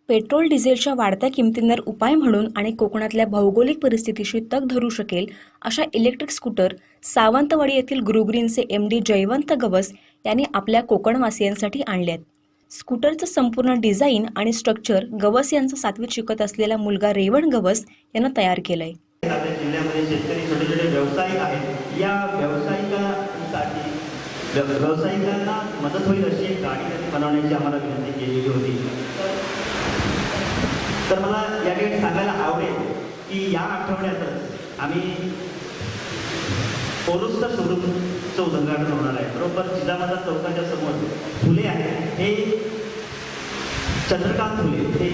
पेट्रोल डिझेलच्या वाढत्या किमतींवर उपाय म्हणून आणि कोकणातल्या भौगोलिक परिस्थितीशी तग धरू शकेल अशा इलेक्ट्रिक स्कूटर सावंतवाडी येथील गुरुग्रीनचे MD जयवंत गवस यांनी आपल्या कोकणवासियांसाठी आणले आहेत। स्कूटरचं संपूर्ण डिझाईन आणि स्ट्रक्चर गवस यांचा 7वीत शिकत असलेला मुलगा रेवण गवस यानं तयार केलंय। आपल्या जिल्ह्यामध्ये शेतकरी छोटे छोटे व्यावसायिक आहेत, या व्यावसायिकांसाठी व्यावसायिकांना मदत होईल अशी एक गाडी बनवण्याची आम्हाला विनंती केलेली होती। तर मला या ठिकाणी सांगायला आवडेल की या आठवड्यातच आम्ही पोलोस्टर शोरूमचं उद्घाटन होणार आहे। बरोबर जिजामाता चौकाच्या समोर फुले आहेत, हे चंद्रकांत फुले हे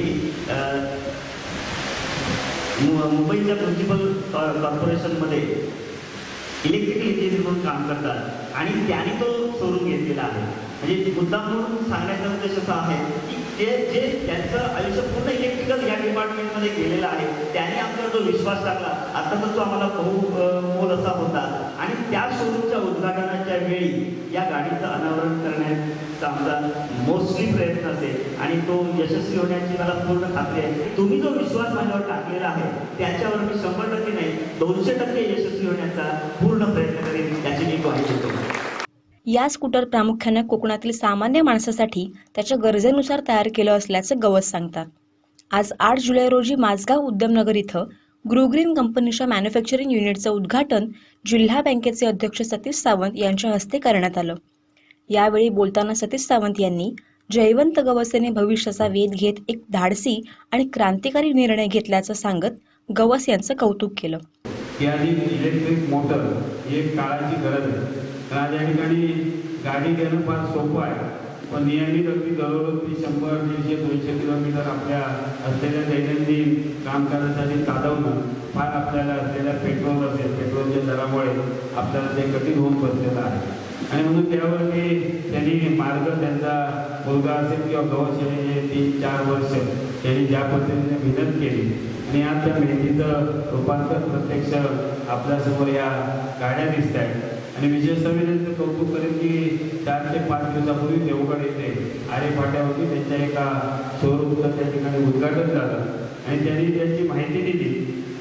मुंबईच्या म्युनिसिपल कॉर्पोरेशनमध्ये इलेक्ट्रिकल इंजिनियर म्हणून काम करतात आणि त्यांनी तो शोरूम घेतलेला आहे। म्हणजे मुद्दाम म्हणून सांगण्याचा उद्देश असा आहे की जे त्यांचं आयुष्य पूर्ण इलेक्ट्रिकल या डिपार्टमेंटमध्ये गेलेलं आहे, त्यांनी आमच्यावर जो विश्वास टाकला आता तर तो आम्हाला बहुमोल असा होता आणि त्या शोरूमच्या उद्घाटनाच्या वेळी या गाडीचं अनावरण करण्याचा आमचा मोस्टली प्रयत्न असेल आणि तो यशस्वी होण्याची मला पूर्ण खात्री आहे। तुम्ही जो विश्वास माझ्यावर टाकलेला आहे त्याच्यावर मी 100% नाही 200% यशस्वी होण्याचा पूर्ण प्रयत्न करेन, याची मी ग्वाही देतो। या स्कूटर प्रामुख्याने कोकणातील सामान्य माणसासाठी त्याच्या गरजेनुसार तयार केलं असल्याचं गवस सांगतात। आज 8 जुलै रोजी माझगाव उद्यमनगर इथं गुरुग्रीन कंपनीच्या मॅन्युफॅक्चरिंग युनिटचं उद्घाटन जिल्हा बँकेचे अध्यक्ष सतीश सावंत यांच्या हस्ते करण्यात आलं। यावेळी बोलताना सतीश सावंत यांनी जयवंत गवस यांनी भविष्याचा वेध घेत एक धाडसी आणि क्रांतिकारी निर्णय घेतल्याचं सांगत गवस यांचं कौतुक केलं। इलेक्ट्रिक मोटर ही एक काळाची गरज आहे। आज या ठिकाणी गाडी घेणं फार सोपं आहे, पण नियमित अगदी दररोज 100, 150, 200 किलोमीटर आपल्या असलेल्या दैनंदिन कामकाजासाठी चालवणं फार आपल्याला असलेल्या पेट्रोलच्या दरामुळे आपल्याला ते कठीण होऊन बसलेलं आहे आणि म्हणून त्यावरती त्यांनी मार्ग त्यांचा मुलगा असेल किंवा गवस यांनी 3-4 वर्ष त्यांनी ज्या पद्धतीने मेहनत केली आणि आज त्या मेहनतीचं रूपांतर प्रत्यक्ष आपल्यासमोर या गाड्या दिसत आहेत। आणि विशेषतः मी त्यांचं कौतुक करेन की 4 ते 5 दिवसापूर्वी देवगड येथे आरे फाट्यावरती त्यांच्या एका शोरूमचं त्या ठिकाणी उद्घाटन झालं आणि त्यांनी त्याची माहिती दिली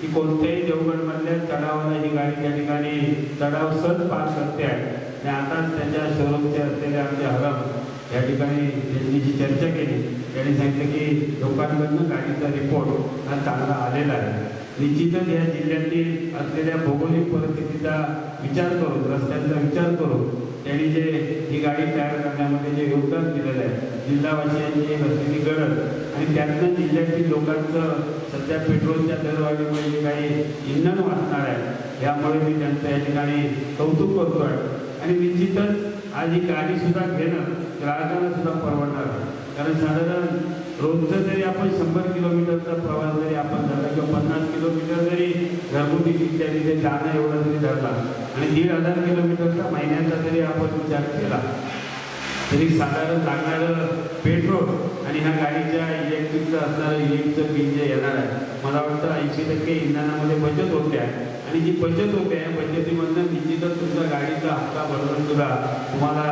की कोणत्याही देवगडमधल्या चढावाला ही गाडी त्या ठिकाणी चढाव सहज पार करते आहे आणि आताच त्यांच्या शोरूमचे असलेले आमचे हरम या ठिकाणी त्यांनी जी चर्चा केली त्यांनी सांगितलं की लोकांकडून गाडीचा रिपोर्ट हा चांगला आलेला आहे। निश्चितच या जिल्ह्यातील असलेल्या भौगोलिक परिस्थितीचा विचार करून रस्त्यांचा विचार करून त्यांनी जे ही गाडी तयार करण्यामध्ये जे योगदान दिलेलं आहे, जिल्हावासियांची एक असलेली गरज आणि त्यातनं जिल्ह्यातील लोकांचं सध्या पेट्रोलच्या दरवाढीमुळे जे काही इंधन वाचणार आहे यामुळे मी त्यांचं या ठिकाणी कौतुक करतो आहे आणि निश्चितच आज ही गाडीसुद्धा घेणं ग्राहकांना सुद्धा परवडणार आहे। कारण साधारण रोजचं जरी आपण 100 किलोमीटरचा प्रवास जरी आपण झाला किंवा 50 किलोमीटर जरी घरगुती तिथे जाणं एवढा जरी धरला आणि 1,500 किलोमीटरचा महिन्याचा जरी आपण विचार केला तरी साधारण लागणारं पेट्रोल आणि ह्या गाडीच्या इलेक्ट्रिकचं असणारं इलेक्ट्रिकचं बिल जे येणार आहे मला वाटतं 80% इंधनामध्ये बचत होते आहे आणि जी बचत होते आहे बचतीमधनं निश्चितच तुमच्या गाडीचा हप्ता भरणं सुद्धा तुम्हाला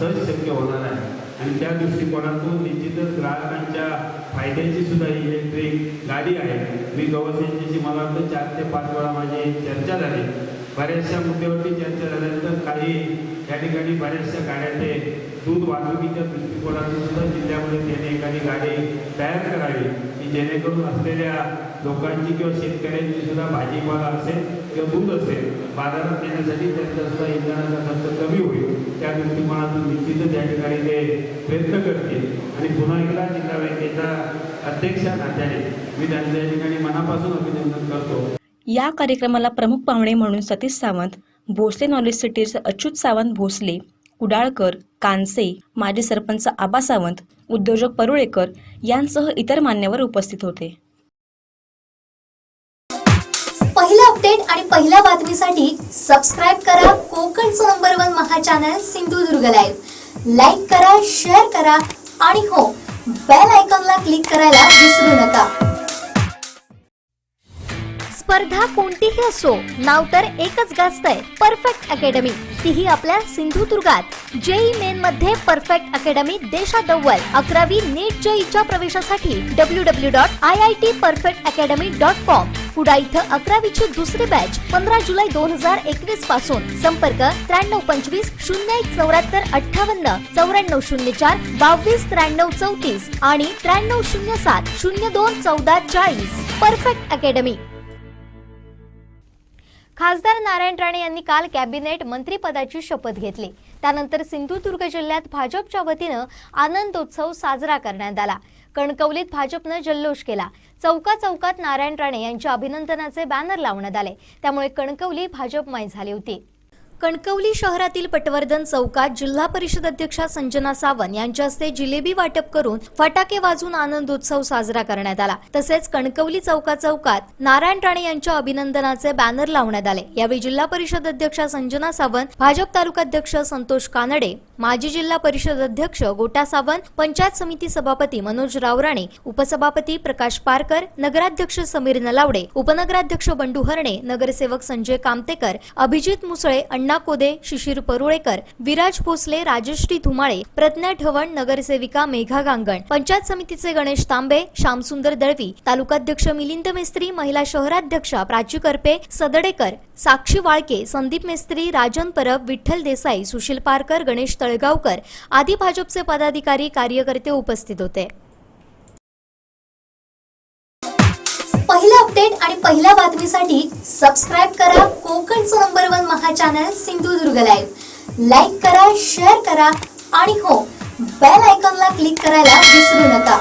सहज शक्य होणार आहे आणि त्या दृष्टिकोनातून निश्चितच ग्राहकांच्या फायद्याची सुद्धा ही इलेक्ट्रिक गाडी आहे। मी गवस यांच्याशी मला वाटतं 4 ते 5 वेळा माझी चर्चा झाली, बऱ्याचशा मुद्द्यावरती चर्चा झाल्यानंतर काही या ठिकाणी बऱ्याचशा गाड्या ते दूध वाहतुकीच्या दृष्टिकोनातून सुद्धा जिल्ह्यामध्ये त्याने एखादी गाडी तयार करावी की जेणेकरून असलेल्या लोकांची किंवा शेतकऱ्यांची सुद्धा भाजीपाला असेल किंवा दूध असेल बाजारात नेण्यासाठी त्यांचा सुद्धा इंधनाचा खर्च कमी होईल, त्या दृष्टिकोनातून निश्चितच या ठिकाणी ते प्रयत्न करतील आणि पुन्हा एकदा जिल्हा बँकेचा अध्यक्ष नात्याने मी त्यांचं या ठिकाणी मनापासून अभिनंदन करतो। या कार्यक्रमाला प्रमुख पाहुणे म्हणून सतीश सावंत, भोसले नॉलेज सिटीचे अच्युत सावंत भोसले, कुडाळकर, कानसे, माजी सरपंच आबा सावंत, उद्योजक परुळेकर यांसह इतर मान्यवर उपस्थित होते। पहिला अपडेट आणि पहिल्या बातमीसाठी सबस्क्राइब करा कोकणचं नंबर 1 महा चॅनल सिंधुदुर्ग लाईव्ह। लाईक करा, शेअर करा आणि हो बेल आयकॉनला क्लिक करायला विसरू नका. स्पर्धा कोणतीही असो, नाव तर एकच गाजतंय, परफेक्ट अकॅडमी. तीही आपल्या सिंधुदुर्गात. जेई मेन मध्ये परफेक्ट अकॅडमी देशात अव्वल. 11वी नीट जेईच्या प्रवेशासाठी www.iitperfectacademy.com. कुडा इथं 11वीची दुसरी बॅच 15 जुलै 2021 पासून. संपर्क 9325 01 74 58 9404 22 93 34 आणि 9307 02 14 40. Perfect academy. खासदार नारायण राणे यांनी काल कॅबिनेट मंत्रिपदाची शपथ घेतली. त्यानंतर सिंधुदुर्ग जिल्ह्यात भाजपच्या वतीनं आनंदोत्सव साजरा करण्यात आला. कणकवलीत भाजपनं जल्लोष केला. चौकात नारायण राणे यांच्या अभिनंदनाचे बॅनर लावण्यात आले. त्यामुळे कणकवली भाजपमय झाली होती. कणकवली शहरातील पटवर्धन चौकात जिल्हा परिषद अध्यक्षा संजना सावंत यांच्या हस्ते जिलेबी वाटप करून फटाके वाजवून आनंदोत्सव साजरा करण्यात आला. तसेच कणकवली चौकात नारायण राणे यांच्या अभिनंदनाचे बॅनर लावण्यात आले. यावेळी जिल्हा परिषद अध्यक्षा संजना सावंत, भाजप तालुकाध्यक्ष संतोष कानडे, माजी जिल्हा परिषद अध्यक्ष गोटा सावंत, पंचायत समिती सभापती मनोज रावराणे, उपसभापती प्रकाश पारकर, नगराध्यक्ष समीर नलावडे, उपनगराध्यक्ष बंडू हरणे, नगरसेवक संजय कामतेकर, अभिजित मुसळे, अण्णा कोदे, शिशिर परुळेकर, विराज भोसले, राजश्री धुमाळे, प्रज्ञा ढवण, नगरसेविका मेघा गांगण, पंचायत समितीचे गणेश तांबे, श्यामसुंदर दळवी, तालुकाध्यक्ष मिलिंद मेस्त्री, महिला शहराध्यक्षा प्राची करपे, सदडेकर, साक्षी वाळके, संदीप मेस्त्री, राजन परब, विठ्ठल देसाई, सुशील पारकर, गणेश तळगावकर आदी भाजपचे पदाधिकारी, कार्यकर्ते उपस्थित होते. पहिला अपडेट आणि पहिल्या बातमीसाठी सबस्क्राइब करा कोकणचं नंबर 1 महा चॅनल सिंधुदुर्ग लाईव्ह. लाईक करा, शेअर करा आणि हो, बेल आयकॉनला क्लिक करायला विसरू नका.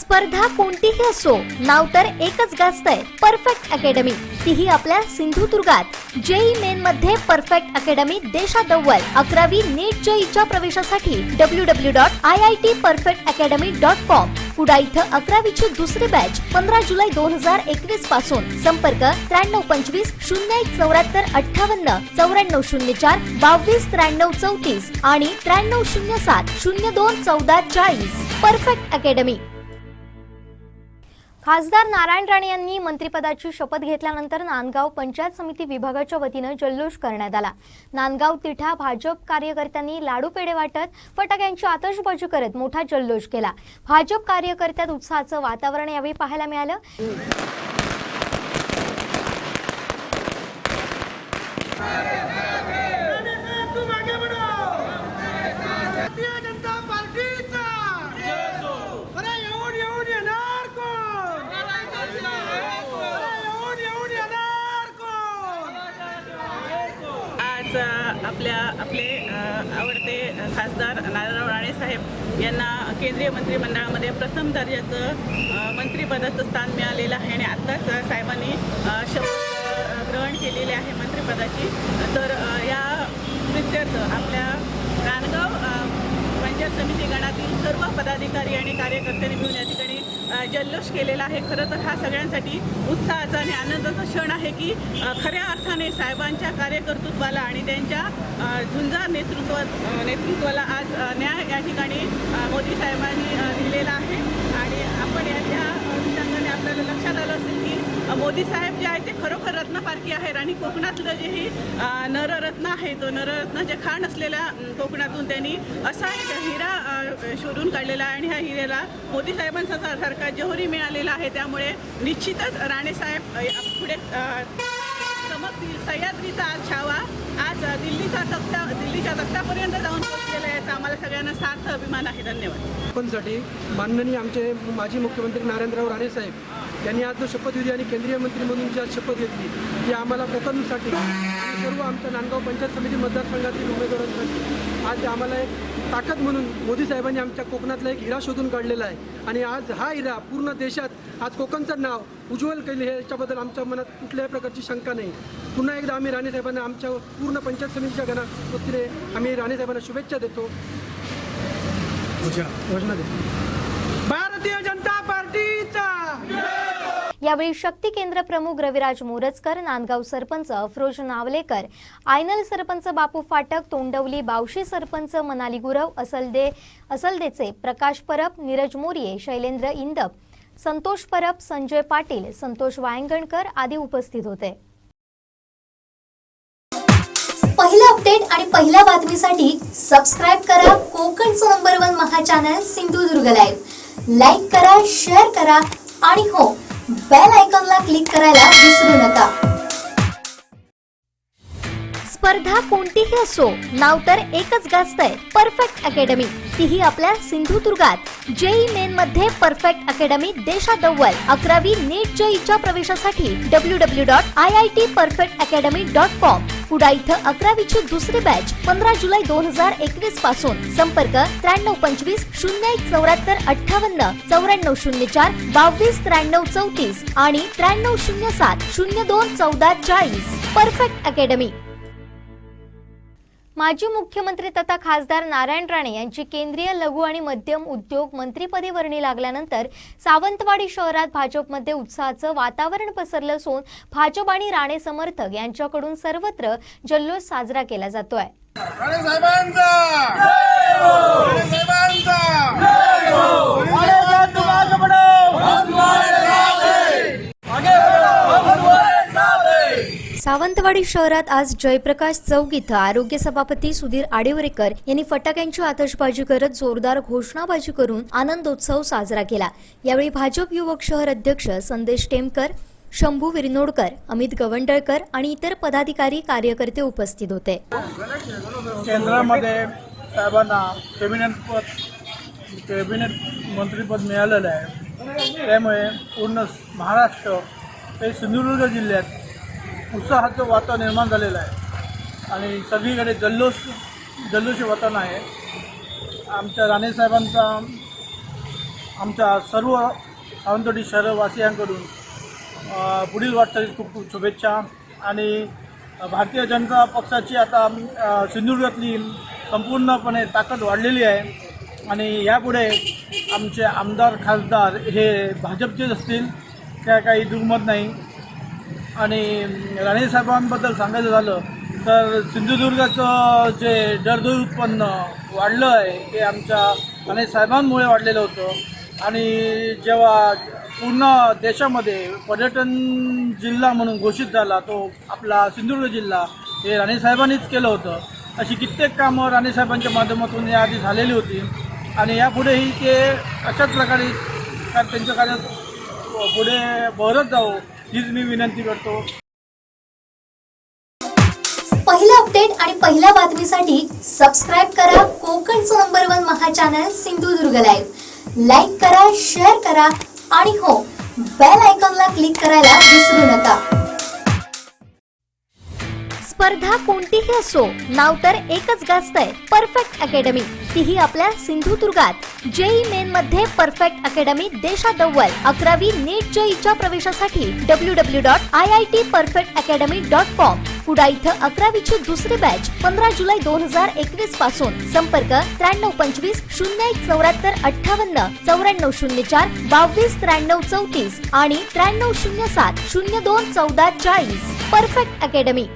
स्पर्धा कोणतीही असो, नाव तर एकच गाजतंय, परफेक्ट अकॅडमी. तीही आपल्या सिंधुदुर्गात. जेई मेन मध्ये परफेक्ट अकॅडमी देशात अव्वल. 11वी नीट जेईच्या प्रवेशासाठी www.iitperfectacademy.com. कुडा इथं 11वीची दुसरी बॅच 15 जुलै 2021 पासून. संपर्क 9325 01 74 58 9404 22 93 34 आणि 9307 02 14 40. Perfect academy. खासदार नारायण राणे यांनी मंत्रिपदाची शपथ घेतल्यानंतर नांदगाव पंचायत समिती विभागाच्या वतीनं जल्लोष करण्यात आला. नांदगाव तिठा भाजप कार्यकर्त्यांनी लाडू पेढे वाटत फटाक्यांची आतषबाजी करत मोठा जल्लोष केला. भाजप कार्यकर्त्यात उत्साहाचं वातावरण यावेळी पाहायला मिळालं. आपले आवडते खासदार नारायणराव राणे साहेब यांना केंद्रीय मंत्रिमंडळामध्ये प्रथम दर्जाचं मंत्रिपदाचं स्थान मिळालेलं आहे आणि आत्ताच साहेबांनी शपथ ग्रहण केलेली आहे मंत्रिपदाची. तर या प्रित्यर्थ आपल्या नांदगाव पंचायत समिती गणातील सर्व पदाधिकारी आणि कार्यकर्त्यांनी मिळून या ठिकाणी जल्लोष केलेला आहे. खरं तर हा सगळ्यांसाठी उत्साहाचा आणि आनंदाचा क्षण आहे की खऱ्या अर्थाने साहेबांच्या कार्यकर्तृत्वाला आणि त्यांच्या झुंजार नेतृत्वाला आज न्याय या ठिकाणी मोदी साहेबांनी दिलेला आहे. आणि आपण याच्या अनुषंगाने आपल्याला लक्षात आलं असेल की मोदी साहेब जे आहे ते खरोखर रत्नपारखी आहेत आणि कोकणातलं जे ही नररत्न आहे तो नररत्नाचे खाण असलेल्या कोकणातून त्यांनी असा एक हिरा शोधून काढलेला आहे आणि ह्या हिऱ्याला मोदी साहेबांचा सारखा जोहरी मिळालेला आहे. त्यामुळे निश्चितच राणेसाहेब पुढे चमकतील. सह्याद्रीचा आज छावा आज दिल्लीच्या तख्तापर्यंत जाऊन पोहोचलेला याचा आम्हाला सगळ्यांना सार्थ अभिमान आहे. धन्यवाद. कोकणसाठी माननीय आमचे माजी मुख्यमंत्री नारायणराव राणे साहेब यांनी आज जो शपथविधी आणि केंद्रीय मंत्री म्हणून जी आज शपथ घेतली ती आम्हाला कोकणसाठी आणि सर्व आमच्या नांदगाव पंचायत समिती मतदारसंघातील उमेदवारांसाठी आज आम्हाला एक ताकद म्हणून मोदी साहेबांनी आमच्या कोकणातला एक हिरा शोधून काढलेला आहे. आणि आज हा हिरा पूर्ण देशात आज कोकणचं नाव उज्ज्वल केले हे याच्याबद्दल आमच्या मनात कुठल्याही प्रकारची शंका नाही. पुन्हा एकदा आम्ही राणे साहेबांना आमच्या पूर्ण पंचायत समितीच्या वतीने आम्ही राणे साहेबांना शुभेच्छा देतो. घोषणा देतो. भारतीय जनता पार्टीचा यावेळी शक्ती केंद्र प्रमुख रविराज मोरजकर, नांदगाव सरपंच अफरोज नावलेकर, आयनल सरपंच बापू फाटक, तोंडवली बावशी सरपंच मनाली गुरव, असलदेचे प्रकाश परब, नीरज मोरिये, शैलेंद्र इंदप, संतोष परब, संजय पाटील, संतोष वायंगणकर आदी उपस्थित होते. पहिला अपडेट आणि पहिल्या बातमीसाठी सबस्क्राइब करा कोकणचं नंबर 1 महा चॅनल सिंधुदुर्ग लाईव्ह. लाईक करा, शेअर करा आणि हो, बेल आयकॉनला क्लिक करायला विसरू नका. स्पर्धा कोणतीही असो, नाव तर एकच गाजतंय, परफेक्ट अकॅडमी. तीही आपल्या सिंधुदुर्गात. जेई मेन मध्ये परफेक्ट अकॅडमी देशात अव्वल. 11वी नीट जेईच्या प्रवेशासाठी www.iitperfectacademy.com. पुढा इथं 11वीची दुसरी बॅच 15 जुलै 2021 पासून. संपर्क 9325 01 74 58 9404 22 93 34 आणि 9307 02 14 40. Perfect academy. माजी मुख्यमंत्री तथा खासदार नारायण राणे यांची केंद्रीय लघु आणि मध्यम उद्योग मंत्रीपदी वर्णी लागल्यानंतर सावंतवाडी शहरात भाजपमध्ये उत्साहाचं वातावरण पसरलं असून भाजप आणि राणे समर्थक यांच्याकडून सर्वत्र जल्लोष साजरा केला जातोय. सावंतवाडी शहरात आज जयप्रकाश चौक इथं आरोग्य सभापती सुधीर आडेवरेकर यांनी फटाक्यांची आतषबाजी करत जोरदार घोषणाबाजी करून आनंदोत्सव साजरा केला. यावेळी भाजप युवक शहर अध्यक्ष संदेश टेमकर, शंभू विरनोडकर, अमित गवंडळकर आणि इतर पदाधिकारी कार्यकर्ते उपस्थित होते. केंद्रामध्ये साहेबांना कॅबिनेट मंत्रीपद मिळालेलं आहे. त्यामुळे पूर्ण महाराष्ट्र हे सिंधुदुर्ग जिल्ह्यात उत्साहाचं वातावरण निर्माण झालेलं आहे आणि सगळीकडे जल्लोषी वातावरण आहे. आमच्या राणेसाहेबांचा आमच्या सर्व सावंतवाडी शहरवासियांकडून पुढील वाटचालीस खूप खूप शुभेच्छा. आणि भारतीय जनता पक्षाची आता सिंधुदुर्गातली संपूर्णपणे ताकद वाढलेली आहे आणि यापुढे आमचे आमदार खासदार हे भाजपचेच असतील, त्या काही दुर्मत नाही. आणि राणेसाहेबांबद्दल सांगायचं झालं तर सिंधुदुर्गाचं जे दरडोई उत्पन्न वाढलं आहे ते आमच्या राणेसाहेबांमुळे वाढलेलं होतं. आणि जेव्हा पूर्ण देशामध्ये पर्यटन जिल्हा म्हणून घोषित झाला तो आपला सिंधुदुर्ग जिल्हा हे राणेसाहेबांनीच केलं होतं. अशी कित्येक कामं राणेसाहेबांच्या माध्यमातून याआधी झालेली होती आणि यापुढेही ते अशाच प्रकारे त्यांच्या कार्यात पुढे बहरत जावं हीच मी विनंती करतो. पहिला अपडेट आणि पहिल्या बातमीसाठी सबस्क्राइब करा कोकणचं नंबर 1 महा चॅनल सिंधुदुर्ग लाईव्ह. लाईक करा, शेअर करा आणि हो, बेल आयकॉनला क्लिक करायला विसरू नका. स्पर्धा कोणतीही असो, नाव तर एकच गाजतंय, परफेक्ट अकॅडमी. तीही आपल्या सिंधुदुर्गात. जेई मेन मध्ये परफेक्ट अकॅडमी देशात अव्वल. 11वी नीट जेईच्या प्रवेशासाठी www.iitperfectacademy.com. पुढा इथं 11वीची दुसरी बॅच 15 जुलै 2021 पासून. संपर्क 9325 01 74 58 9404 22 93 34 आणि 9307 02 14 40. Perfect academy.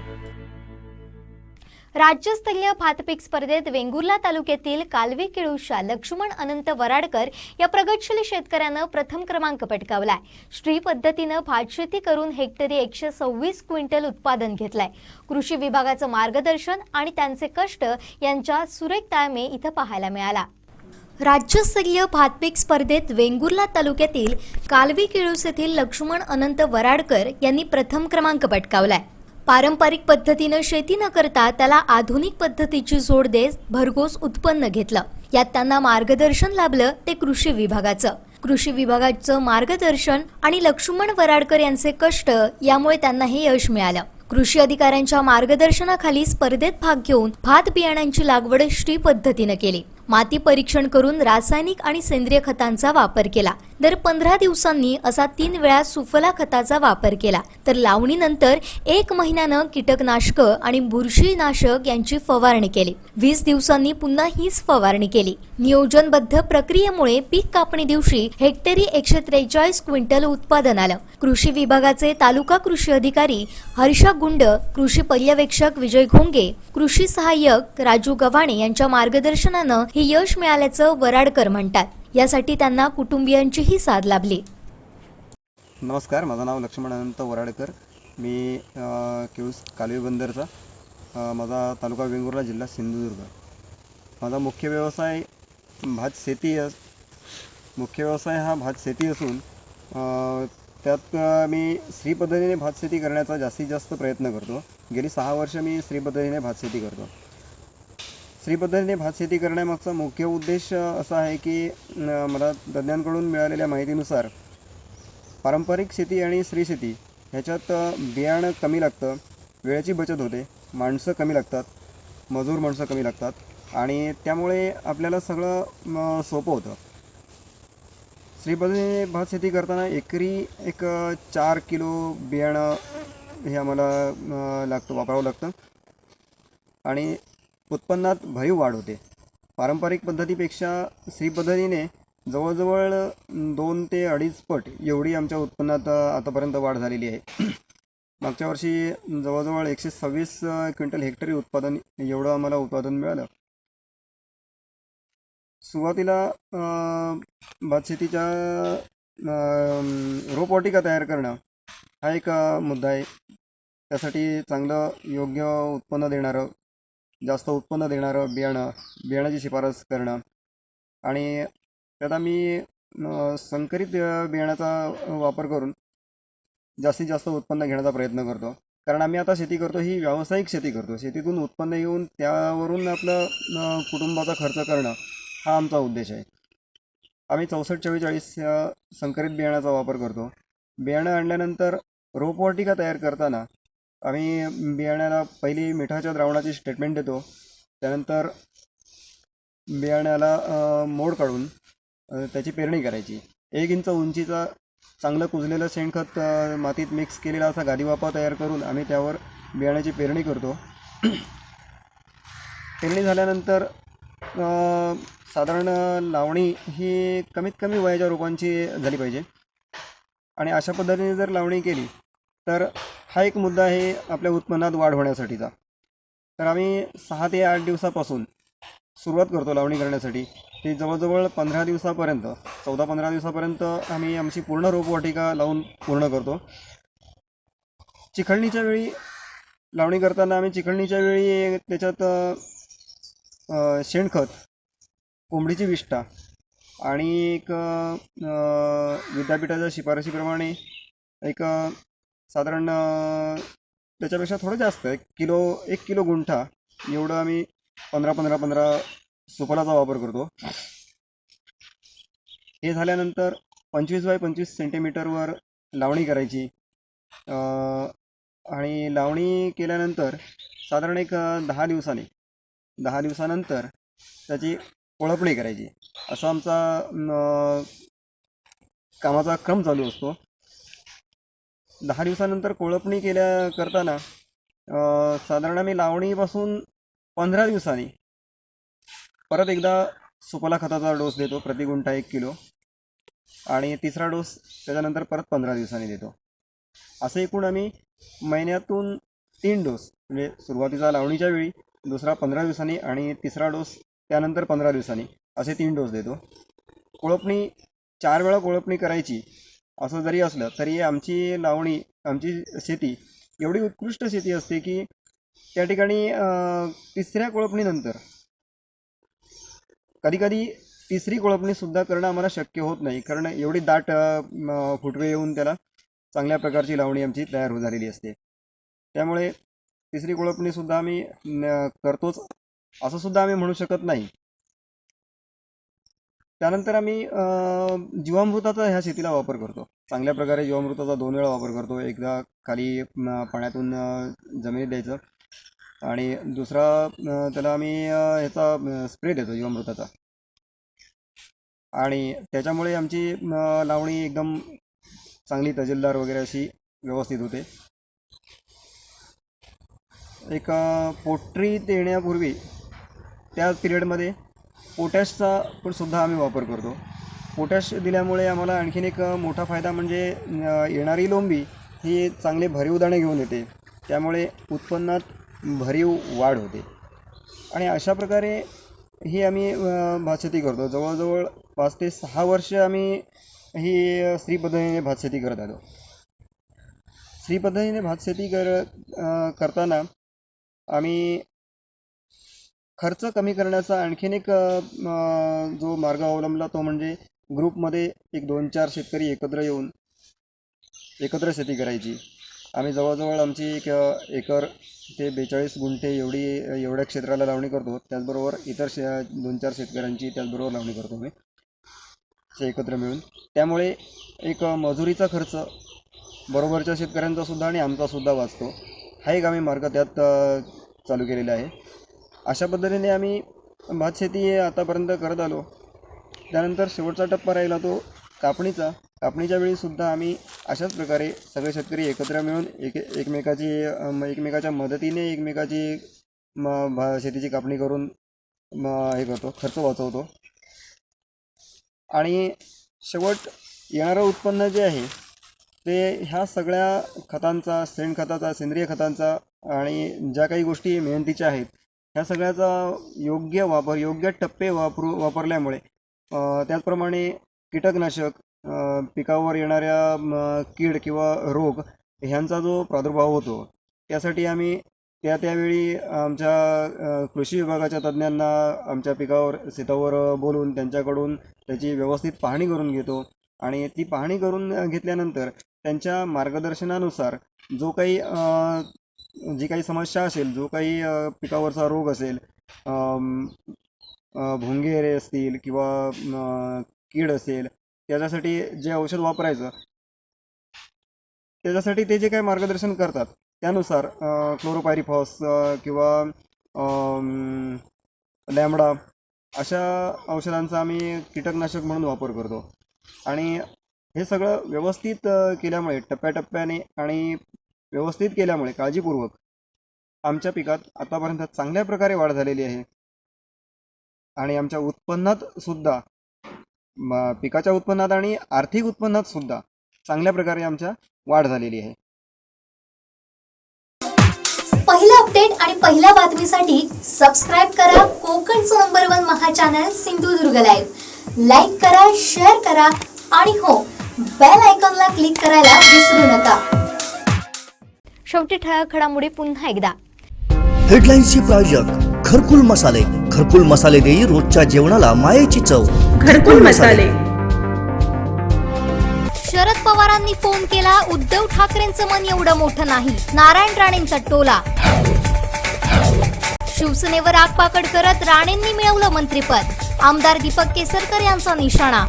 राज्यस्तरीय भातपीक स्पर्धेत वेंगुर्ला तालुक्यातील कालवी केळूशा लक्ष्मण अनंत वराडकर या प्रगतशील शेतकऱ्यानं प्रथम क्रमांक पटकावलाय. श्री पद्धतीनं भातशेती करून हेक्टरी 126 क्विंटल उत्पादन घेतलंय. कृषी विभागाचं मार्गदर्शन आणि त्यांचे कष्ट यांच्या सुरेख ताळमेळ इथं पाहायला मिळाला. राज्यस्तरीय भातपीक स्पर्धेत वेंगुर्ला तालुक्यातील कालवी केळूस येथील लक्ष्मण अनंत वराडकर यांनी प्रथम क्रमांक पटकावलाय. पारंपरिक पद्धतीनं शेती न करता त्याला आधुनिक पद्धतीची जोड देत भरघोस उत्पन्न घेतलं. यात त्यांना मार्गदर्शन लाभलं ते कृषी विभागाचं. कृषी विभागाचं मार्गदर्शन आणि लक्ष्मण वराडकर यांचे कष्ट यामुळे त्यांना हे यश मिळालं. कृषी अधिकाऱ्यांच्या मार्गदर्शनाखाली स्पर्धेत भाग घेऊन भात बियाण्यांची लागवड श्री पद्धतीनं केली. माती परीक्षण करून रासायनिक आणि सेंद्रिय खतांचा वापर केला. दर 15 दिवसांनी असा 3 वेळा सुफला खताचा वापर केला. तर लावणीनंतर 1 महिन्यानं कीटकनाशक आणि बुरशीनाशक यांची फवारणी केली. 20 दिवसांनी पुन्हा हीच फवारणी केली. नियोजनबद्ध प्रक्रियेमुळे पीक कापणी दिवशी हेक्टरी 143 क्विंटल उत्पादन आलं. कृषी विभागाचे तालुका कृषी अधिकारी हर्षा गुंड, कृषी पर्यवेक्षक विजय घोंगे, कृषी सहाय्यक राजू गव्हाणे यांच्या मार्गदर्शनानं हे यश मिळाल्याचं वराडकर म्हणतात. यासाठी त्यांना कुटुंबियांचीही साथ लाभली. नमस्कार, माझं नाव लक्ष्मण अनंत वराडकर. मी केळूस कालवे बंदरचा, माझा तालुका वेंगुर्ला, जिल्हा सिंधुदुर्ग. माझा मुख्य व्यवसाय हा भात शेती असून त्यात मी स्त्री पद्धतीने भात शेती करण्याचा जास्तीत जास्त प्रयत्न करतो. गेली 6 वर्ष मी स्त्री पद्धतीने भात शेती करतो. स्त्री पद्धतीने भात शेती करण्यामागचा मुख्य उद्देश असा आहे की मला तज्ज्ञांकडून मिळालेल्या माहितीनुसार पारंपरिक शेती आणि स्त्री शेती ह्याच्यात बियाणं कमी लागतं, वेळेची बचत होते, माणसं कमी लागतात, मजूर माणसं कमी लागतात आणि त्यामुळे आपल्याला सगळं सोपं होतं. स्त्री पद्धतीने भात शेती करताना एकरी 4 किलो बियाणं हे आम्हाला वापरावं लागतं आणि उत्पन्नात भरीव वाढ होते. पारंपरिक पद्धतीपेक्षा स्त्री पद्धतीने जवळजवळ 2 ते 2.5 पट एवढी आमच्या उत्पन्नात आतापर्यंत वाढ झालेली आहे. मागच्या वर्षी जवळजवळ 126 क्विंटल हेक्टरी उत्पादन एवढं आम्हाला उत्पादन मिळालं. सुरुवातीला भात शेतीच्या रोपवाटिका तयार करणं हा एक मुद्दा आहे. त्यासाठी चांगलं योग्य उत्पन्न देणारं, जास्त उत्पन्न देणारं बियाणाची शिफारस करणं आणि त्यात आम्ही संकरित बियाणाचा वापर करून जास्तीत जास्त उत्पन्न घेण्याचा प्रयत्न करतो. कारण आम्ही आता शेती करतो ही व्यावसायिक शेती करतो. शेतीतून उत्पन्न घेऊन त्यावरून आपलं कुटुंबाचा खर्च करणं हा आमचा उद्देश आहे. आम्ही 6444 संकरित बियाणाचा वापर करतो. बियाणं आणल्यानंतर रोपवाटिका तयार करताना आम्ही बियाण्याला पहिली मिठाच्या द्रावणाची स्टेटमेंट देतो. त्यानंतर बियाण्याला मोड काढून त्याची पेरणी करायची. 1 इंच उंचीचा चांगलं कुजलेलं शेणखत मातीत मिक्स केलेला असा गादीवापा तयार करून आम्ही त्यावर बियाण्याची पेरणी करतो. पेरणी झाल्यानंतर साधारण लावणी ही कमीत कमी वयाच्या रोपांची झाली पाहिजे आणि अशा पद्धतीने जर लावणी केली तर हा एक मुद्दा आहे आपल्या उत्पन्नात वाढ होण्यासाठीचा. तर आम्ही 6 ते 8 दिवसापासून सुरुवात करतो लावणी करण्यासाठी. ते जवळजवळ 15 दिवसापर्यंत 14-15 दिवसापर्यंत आम्ही आमची पूर्ण रोपवाटिका लावून पूर्ण करतो. चिखलणीच्या वेळी लावणी करताना आम्ही चिखलणीच्या वेळी त्याच्यात शेणखत, कोंबडीची विष्ठा आणि एक विद्यापीठाच्या शिफारशीप्रमाणे एक साधारण त्याच्यापेक्षा थोडं जास्त 1 किलो गुंठा एवढं आम्ही 15 सुफलाचा वापर करतो. हे झाल्यानंतर 25 बाय 25 सेंटीमीटरवर लावणी करायची आणि लावणी केल्यानंतर साधारण एक 10 दिवसानंतर त्याची कोळपणी करायची. असा आमचा कामाचा क्रम चालू असतो. 10 दिवसानंतर कोळपणी करताना साधारण आम्ही लावणीपासून 15 दिवसांनी परत एकदा सुफला खताचा डोस देतो, प्रति गुंठा 1 किलो आणि तिसरा डोस त्याच्यानंतर परत 15 दिवसांनी देतो. असं एकूण आम्ही महिन्यातून 3 डोस, म्हणजे सुरुवातीचा लावणीच्या वेळी, दुसरा 15 दिवसांनी आणि तिसरा डोस त्यानंतर 15 दिवसांनी, असे 3 डोस देतो. कोळपणी 4 वेळा कोळपणी करायची असं जरी असलं तरी आमची शेती एवढी उत्कृष्ट शेती असते की त्या ठिकाणी तिसऱ्या कोळपणीनंतर कधीकधी तिसरी कोळपणीसुद्धा करणं आम्हाला शक्य होत नाही, कारण एवढी दाट फुटवे येऊन त्याला चांगल्या प्रकारची लावणी आमची तयार झालेली असते. त्यामुळे तिसरी कोळपणीसुद्धा आम्ही करतोच असं सुद्धा आम्ही म्हणू शकत नाही. त्यानंतर आम्ही जीवामृताचा ह्या शेतीला वापर करतो. चांगल्या प्रकारे जीवामृताचा 2 वेळा वापर करतो. एकदा खाली पाण्यातून जमिनीत द्यायचं आणि दुसरा त्याला आम्ही ह्याचा स्प्रे देतो जीवामृताचा, आणि त्याच्यामुळे आमची लावणी एकदम चांगली तजेलदार वगैरे अशी व्यवस्थित होते. एक पोट्री देण्यापूर्वी त्या पिरियडमध्ये पोटॅशचा पण सुद्धा आम्ही वापर करतो. पोटॅश दिल्यामुळे आम्हाला आणखीन एक मोठा फायदा म्हणजे येणारी लोंबी ही चांगले भरीव दाणे घेऊन येते, त्यामुळे उत्पन्नात भरीव वाढ होते. आणि अशा प्रकारे ही आम्ही भातशेती करतो. जवळजवळ 5 ते 6 वर्ष आम्ही ही स्त्री पद्धतीने भातशेती करत आलो. स्त्री पद्धतीने भातशेती करताना आम्ही खर्च कमी करण्याचा आणखीन एक जो मार्ग अवलंबला तो म्हणजे ग्रुपमध्ये एक 2-4 शेतकरी एकत्र येऊन एकत्र शेती करायची. आम्ही जवळजवळ आमची 1 एकर ते 42 गुंठे एवढ्या क्षेत्राला लावणी करतो. त्याचबरोबर इतर 2-4 शेतकऱ्यांची त्याचबरोबर लावणी करतो मी एकत्र मिळून. त्यामुळे एक मजुरीचा खर्च बरोबरच्या शेतकऱ्यांचा सुद्धा आणि आमचा सुद्धा वाचतो. हा एक आम्ही मार्ग त्यात चालू केलेला आहे. अशा पद्धतीने आम्ही भातशेती आतापर्यंत करत आलो. त्यानंतर शेवटचा टप्पा राहिला तो कापणीचा. कापणीच्या वेळीसुद्धा आम्ही अशाच प्रकारे सगळे शेतकरी एकत्र मिळून एकमेकाच्या मदतीने एकमेकाची शेतीची कापणी करून हे करतो, खर्च वाचवतो. आणि शेवट येणारं उत्पन्न जे आहे ते ह्या सगळ्या खतांचा, शेणखताचा, सेंद्रिय खतांचा आणि ज्या काही गोष्टी मेहनतीच्या आहेत ह्या सगळ्याचा योग्य वापर, योग्य टप्पे वापरल्यामुळे त्याचप्रमाणे कीटकनाशक, पिकावर येणाऱ्या कीड किंवा रोग ह्यांचा जो प्रादुर्भाव होतो त्यासाठी आम्ही त्यावेळी आमच्या कृषी विभागाच्या तज्ज्ञांना आमच्या पिकावर शेतावर बोलून त्यांच्याकडून त्याची व्यवस्थित पाहणी करून घेतो. आणि ती पाहणी करून घेतल्यानंतर त्यांच्या मार्गदर्शनानुसार जी काही समस्या असेल, जो काही पिकावरचा रोग असेल, भुंगे असतील किंवा कीड असेल, त्याच्यासाठी जे औषध वापरायचं त्याच्यासाठी ते जे काही मार्गदर्शन करतात त्यानुसार क्लोरोपायरिफॉस किंवा लॅम्बडा अशा औषधांचा आम्ही कीटकनाशक म्हणून वापर करतो. आणि हे सगळं व्यवस्थित केल्यामुळे, टप्प्याटप्प्याने आणि व्यवस्थित केल्यामुळे, काळजीपूर्वक आमच्या पिकात आतापर्यंत चांगल्या प्रकारे वाढ झालेली आहे. आणि आमच्या उत्पन्नात सुद्धा, पिकाच्या उत्पन्नात आणि आर्थिक उत्पन्नात सुद्धा चांगल्या प्रकारे आमच्या वाढ झालेली आहे. पहिला अपडेट आणि पहिल्या बातमीसाठी सबस्क्राईब करा कोकणचं नंबर 1 महा चॅनल सिंधुदुर्ग लाईव्ह. लाईक करा, शेअर करा आणि हो, बेल आयकॉनला क्लिक करायला विसरू नका. शेवटी ठळक घडामोडी पुन्हा एकदा. हेडलाईन्सचे प्रायोजक घरकुल मसाले. घरकुल मसाले देई रोजच्या जेवणाला मायेची चव. घरकुल मसाले. शरद पवारांनी फोन केला, उद्धव ठाकरेंचं मन एवढं मोठं नाही, नारायण राणेंचा टोला. शिवसेनेवर आगपाकड करत राणेंनी मिळवलं मंत्रिपद, आमदार दीपक केसरकर यांचा निशाणा.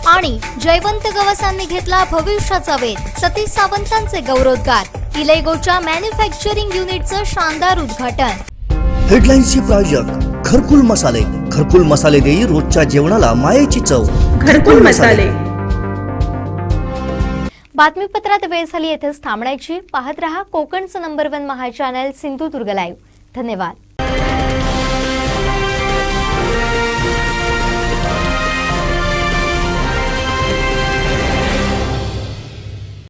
आणि जयवंत गवसांनी घेतला भविष्याचा वेध, सतीश सावंतांचे गौरवोद्गार. इलेगोच्या मॅन्युफॅक्चरिंग युनिटचं शानदार उद्घाटन. हेडलाईन्सचे प्रायोजक घरकुल मसाले. घरकुल मसाले देई रोजच्या जेवणाला मायेची चव. घरकुल मसाले. बातमीपत्रात वेळ झाली येथेच थांबण्याची. पाहत रहा कोकणचं नंबर 1 महा चॅनल सिंधुदुर्ग लाईव्ह. धन्यवाद.